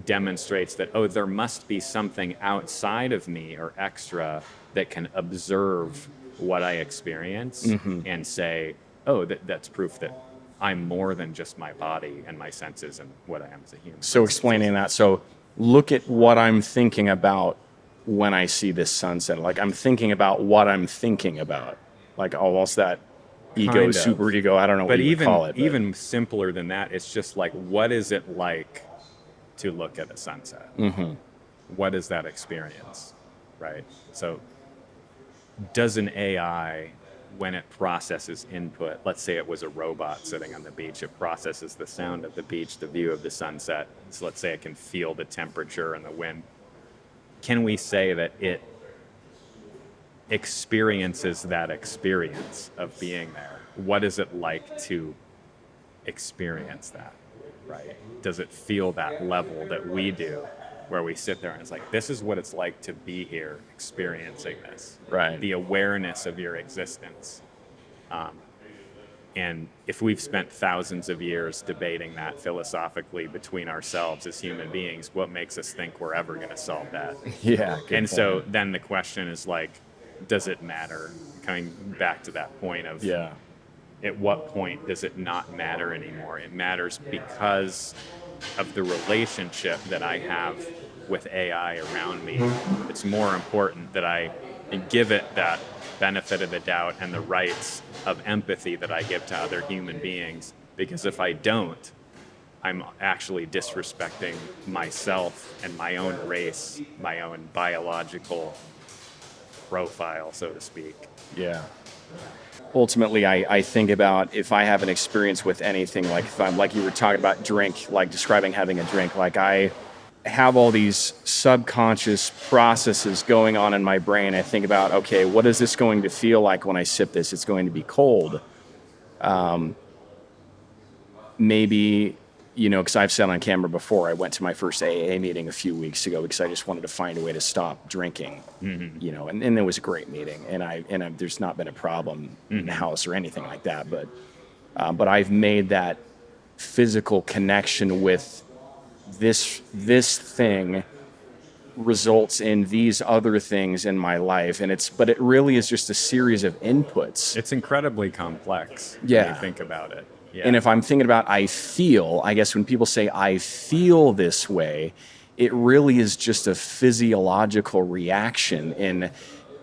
demonstrates that, oh, there must be something outside of me or extra that can observe what I experience and say, oh, that's proof that I'm more than just my body and my senses and what I am as a human. So explaining that, so look at what I'm thinking about when I see this sunset. Like I'm thinking about what I'm thinking about. Like almost that ego, super ego, I don't know what you would call it. But even simpler than that, it's just like, what is it like to look at a sunset? What is that experience, right? So does an AI, when it processes input, let's say it was a robot sitting on the beach, it processes the sound of the beach, the view of the sunset. So let's say it can feel the temperature and the wind. Can we say that it experiences that experience of being there? What is it like to experience that, right? Does it feel that level that we do, where we sit there and it's like, this is what it's like to be here experiencing this, right? The awareness of your existence. And if we've spent thousands of years debating that philosophically between ourselves as human beings, what makes us think we're ever going to solve that? Yeah. And so then the question is like, does it matter? Coming back to that point of at what point does it not matter anymore? It matters because of the relationship that I have with AI around me. It's more important that I give it that benefit of the doubt and the rights of empathy that I give to other human beings. Because if I don't, I'm actually disrespecting myself and my own race, my own biological profile, so to speak. Yeah. Ultimately, I think about if I have an experience with anything, like if I'm, like you were talking about drink, like describing having a drink, like I have all these subconscious processes going on in my brain. I think about, okay, what is this going to feel like when I sip this? It's going to be cold. Maybe, because I've said on camera before, I went to my first AA meeting a few weeks ago because I just wanted to find a way to stop drinking, and it was a great meeting, and there's not been a problem in the house or anything like that, but I've made that physical connection with this thing results in these other things in my life, but it really is just a series of inputs. It's incredibly complex when you think about it. Yeah. And if I'm thinking about I guess when people say I feel this way, it really is just a physiological reaction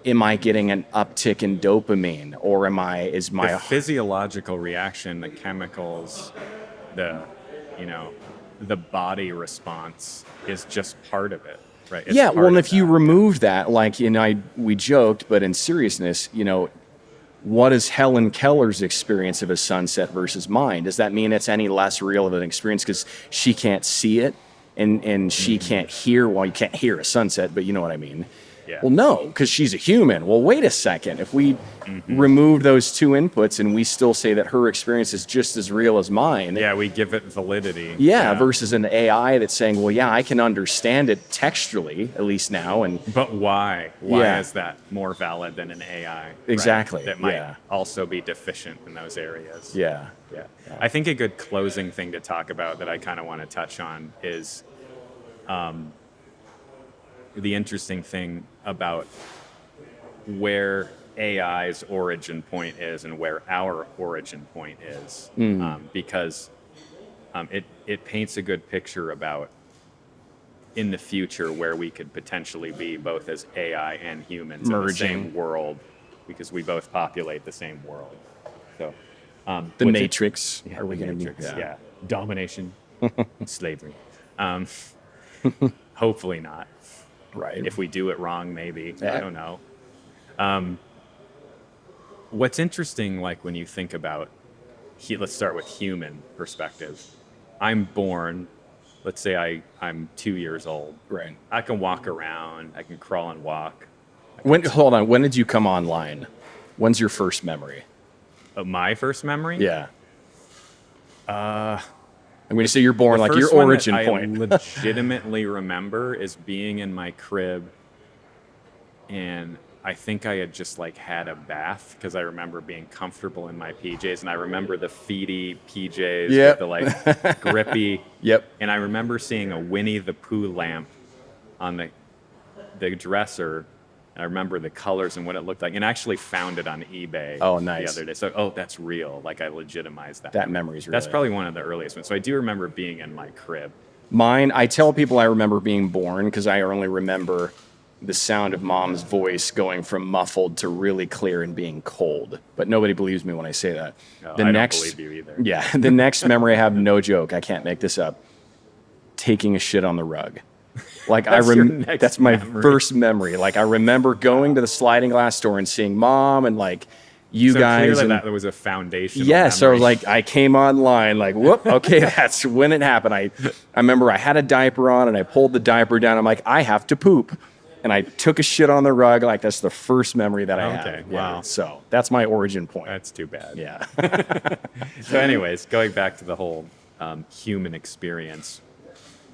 am I getting an uptick in dopamine, or is my the physiological reaction, the chemicals, the body response is just part of it, right? It's and if you remove that, like, we joked, but in seriousness, what is Helen Keller's experience of a sunset versus mine? Does that mean it's any less real of an experience because she can't see it and she can't hear? Well, you can't hear a sunset, but you know what I mean. Yeah. Well, no, because she's a human. Well, wait a second. If we remove those two inputs and we still say that her experience is just as real as mine. Yeah, we give it validity. Yeah, versus an AI that's saying, well, yeah, I can understand it textually, at least now. But why? Why is that more valid than an AI? Exactly. Right? That might also be deficient in those areas. Yeah. I think a good closing thing to talk about that I kind of want to touch on is the interesting thing about where AI's origin point is and where our origin point is, because it paints a good picture about in the future where we could potentially be both as AI and humans in the same world, because we both populate the same world. So the Matrix. Are we going to be? Yeah, domination, slavery. Hopefully not. Right. If we do it wrong, maybe. I don't know. What's interesting, like when you think about, let's start with human perspective. I'm born, let's say I'm 2 years old. Right. I can walk around. I can crawl and walk. Hold on. When did you come online? When's your first memory? My first memory? Yeah. I'm going to say you're born, like your origin point. I legitimately remember is being in my crib, and I think I had just had a bath because I remember being comfortable in my PJs, and I remember the feety PJs with the grippy. Yep. And I remember seeing a Winnie the Pooh lamp on the dresser. I remember the colors and what it looked like, and I actually found it on eBay the other day. So, that's real. Like, I legitimized that. That memory's real. That's probably one of the earliest ones. So I do remember being in my crib. Mine, I tell people I remember being born because I only remember the sound of mom's voice going from muffled to really clear and being cold. But nobody believes me when I say that. No, I don't believe you either. Yeah, the next memory I have, no joke, I can't make this up, taking a shit on the rug. Like that's my first memory. Like I remember going to the sliding glass store and seeing mom and you guys. Clearly that was a foundation. Yeah, so I came online whoop, okay, that's when it happened. I remember I had a diaper on and I pulled the diaper down. I'm like, I have to poop. And I took a shit on the rug. That's the first memory that I have. Okay, wow. Yeah. So that's my origin point. That's too bad. Yeah. So anyways, going back to the whole human experience,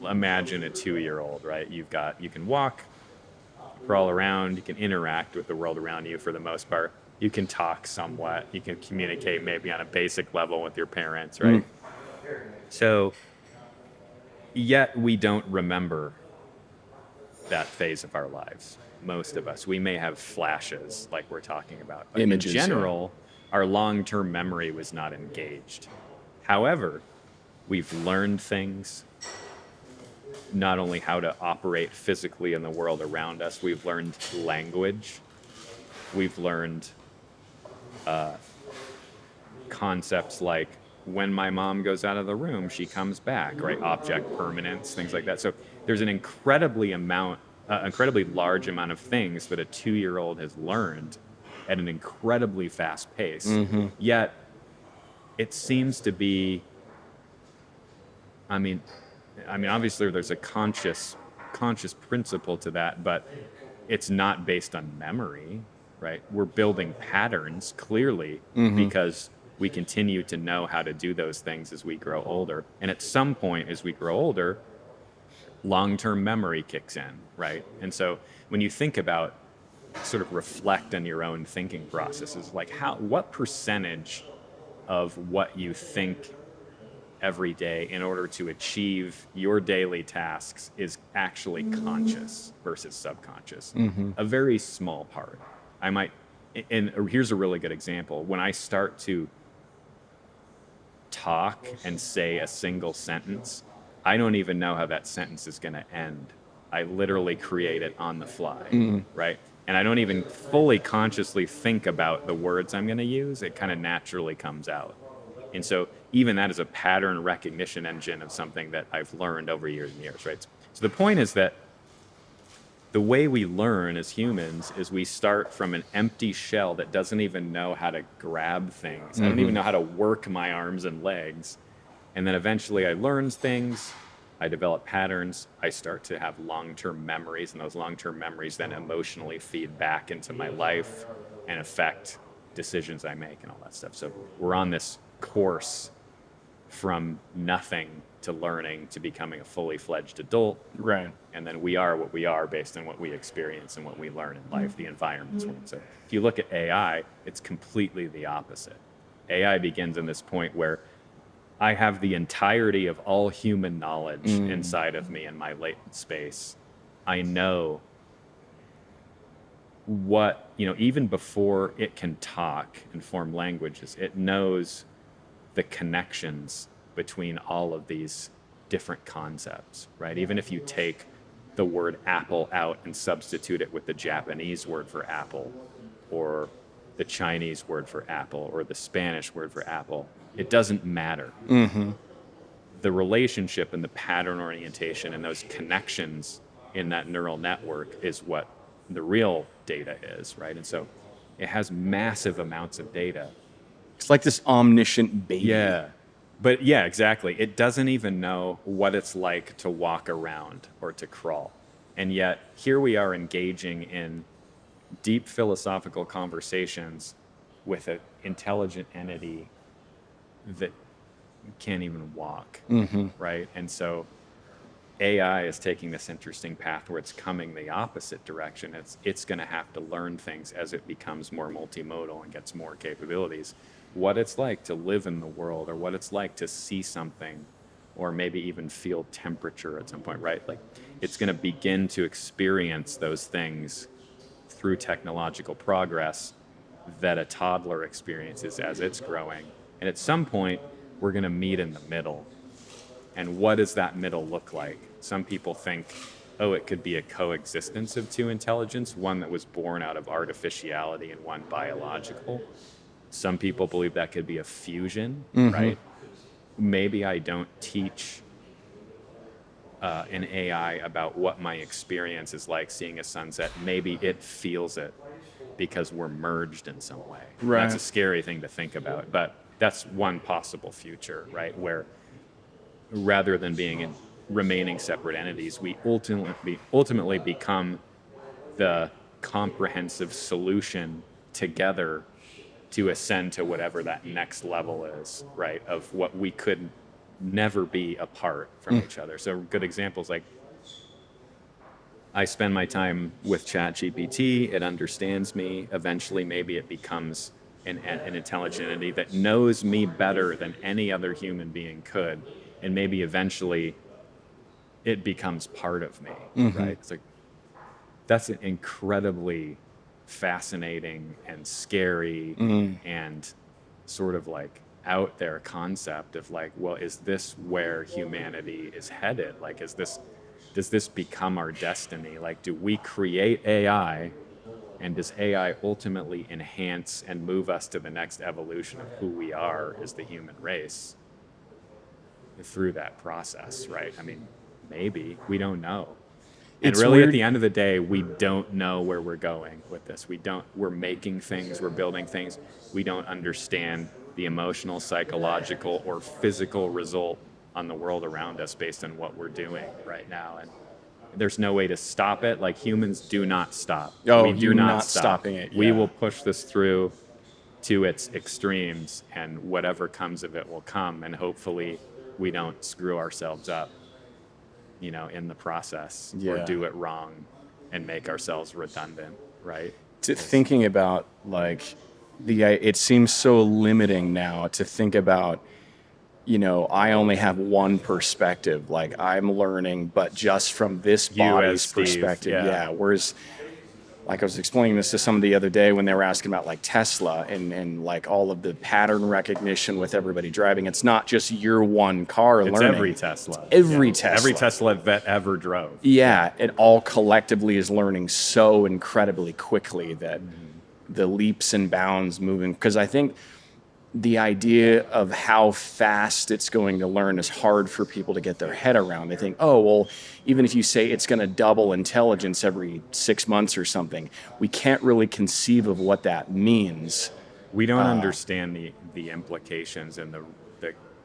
imagine a 2-year-old, right? You can walk, crawl around, you can interact with the world around you for the most part. You can talk somewhat. You can communicate maybe on a basic level with your parents, right? So, yet we don't remember that phase of our lives. most of us. We may have flashes like we're talking about. But Images, in general, our long-term memory was not engaged. However, we've learned things, not only how to operate physically in the world around us, we've learned language, we've learned concepts like when my mom goes out of the room, she comes back, right? Object permanence, things like that. So there's an incredibly large amount of things that a 2-year-old has learned at an incredibly fast pace. Mm-hmm. Yet it seems to be, I mean, obviously there's a conscious principle to that, but it's not based on memory, right? We're building patterns clearly because we continue to know how to do those things as we grow older. And at some point as we grow older, long-term memory kicks in, right? And so when you think about, sort of reflect on your own thinking processes, like what percentage of what you think every day in order to achieve your daily tasks is actually conscious versus subconscious? A very small part. And here's a really good example. When I start to talk and say a single sentence, I don't even know how that sentence is going to end. I literally create it on the fly, right? And I don't even fully consciously think about the words I'm going to use. It kind of naturally comes out. And so even that is a pattern recognition engine of something that I've learned over years and years, right? So the point is that the way we learn as humans is we start from an empty shell that doesn't even know how to grab things. I don't even know how to work my arms and legs. And then eventually I learn things, I develop patterns, I start to have long-term memories, and those long-term memories then emotionally feed back into my life and affect decisions I make and all that stuff. So we're on this course from nothing to learning to becoming a fully fledged adult. Right. And then we are what we are based on what we experience and what we learn in life, the environments we're in. So if you look at AI, it's completely the opposite. AI begins in this point where I have the entirety of all human knowledge inside of me in my latent space. I know what, even before it can talk and form languages, it knows the connections between all of these different concepts, right? Even if you take the word apple out and substitute it with the Japanese word for apple, or the Chinese word for apple, or the Spanish word for apple, it doesn't matter. The relationship and the pattern orientation and those connections in that neural network is what the real data is, right? And so it has massive amounts of data. It's like this omniscient baby. Yeah. But yeah, exactly. It doesn't even know what it's like to walk around or to crawl. And yet here we are engaging in deep philosophical conversations with an intelligent entity that can't even walk, right? And so AI is taking this interesting path where it's coming the opposite direction. It's going to have to learn things as it becomes more multimodal and gets more capabilities. What it's like to live in the world, or what it's like to see something, or maybe even feel temperature at some point, right? Like it's going to begin to experience those things through technological progress that a toddler experiences as it's growing. And at some point, we're going to meet in the middle. And what does that middle look like? Some people think, it could be a coexistence of two intelligence, one that was born out of artificiality and one biological. Some people believe that could be a fusion, right? Maybe I don't teach an AI about what my experience is like seeing a sunset. Maybe it feels it because we're merged in some way. Right. That's a scary thing to think about, but that's one possible future, right? Where rather than being in remaining separate entities, we ultimately become the comprehensive solution together to ascend to whatever that next level is, right? Of what we could never be apart from each other. So good examples, like I spend my time with ChatGPT, it understands me, eventually maybe it becomes an intelligent entity that knows me better than any other human being could, and maybe eventually it becomes part of me, right? It's like that's an incredibly fascinating and scary and sort of like out there concept of like, well, is this where humanity is headed? Like, does this become our destiny? Like, do we create AI, and does AI ultimately enhance and move us to the next evolution of who we are as the human race through that process, right? I mean, maybe. We don't know. And It's really, weird. at the end of the day, we don't know where we're going with this. We're making things, we're building things. We don't understand the emotional, psychological, or physical result on the world around us based on what we're doing right now. And there's no way to stop it. Like, humans do not stop. Oh, We do you're not not stop. stopping it, We yeah. will push this through to its extremes, and whatever comes of it will come. And hopefully we don't screw ourselves up, in the process, or Yeah. do it wrong and make ourselves redundant, right? Thinking about like it seems so limiting now to think about, I only have one perspective. Like, I'm learning, but just from this You as body's Steve, perspective. yeah. Yeah. Whereas, like, I was explaining this to somebody the other day when they were asking about like Tesla and like all of the pattern recognition with everybody driving. It's not just your one car It's learning. every Tesla. Every Tesla. Every Tesla that ever drove. Yeah, it all collectively is learning so incredibly quickly that the leaps and bounds moving. Because I think the idea of how fast it's going to learn is hard for people to get their head around. They think, oh, well, even if you say it's going to double intelligence every 6 months or something, we can't really conceive of what that means. We don't understand the implications and the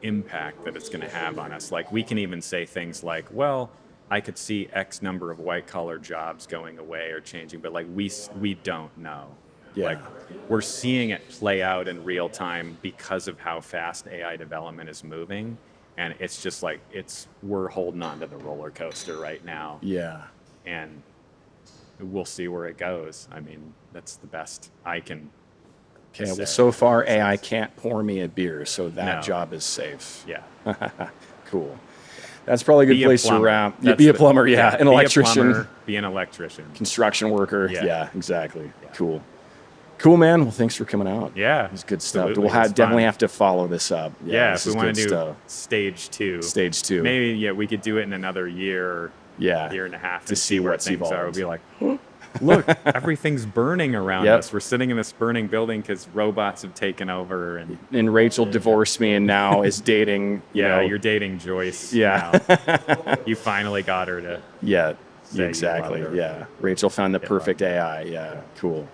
impact that it's going to have on us. Like, we can even say things like, well, I could see X number of white collar jobs going away or changing, but like we don't know. Yeah. Like, we're seeing it play out in real time because of how fast AI development is moving. And it's just like, we're holding on to the roller coaster right now. Yeah. And we'll see where it goes. I mean, that's the best I can Okay, say. well, so far AI can't pour me a beer, so that No. job is safe. Yeah. Cool. That's probably a good Be a place to plumber. wrap. Yeah, That's be a the- plumber, yeah. An Be a electrician, plumber, be an electrician. construction worker. Yeah. Yeah, exactly. Cool. Cool, man. Well, thanks for coming out. Yeah. It's good stuff. absolutely. We'll It's definitely fun. have to follow this up. Yeah, this if we is want good to do stuff. stage 2. Stage 2. Maybe, we could do it in another year Yeah. and a half To and see where what's things are. evolved. We'll be like, look, everything's burning around Yep. us. We're sitting in this burning building because robots have taken over. And And Rachel divorced me and now is dating. you're dating Joyce. Yeah. now. You finally got her to Yeah, say you exactly. love her. Yeah. Rachel found the Yeah, perfect AI. Yeah, cool.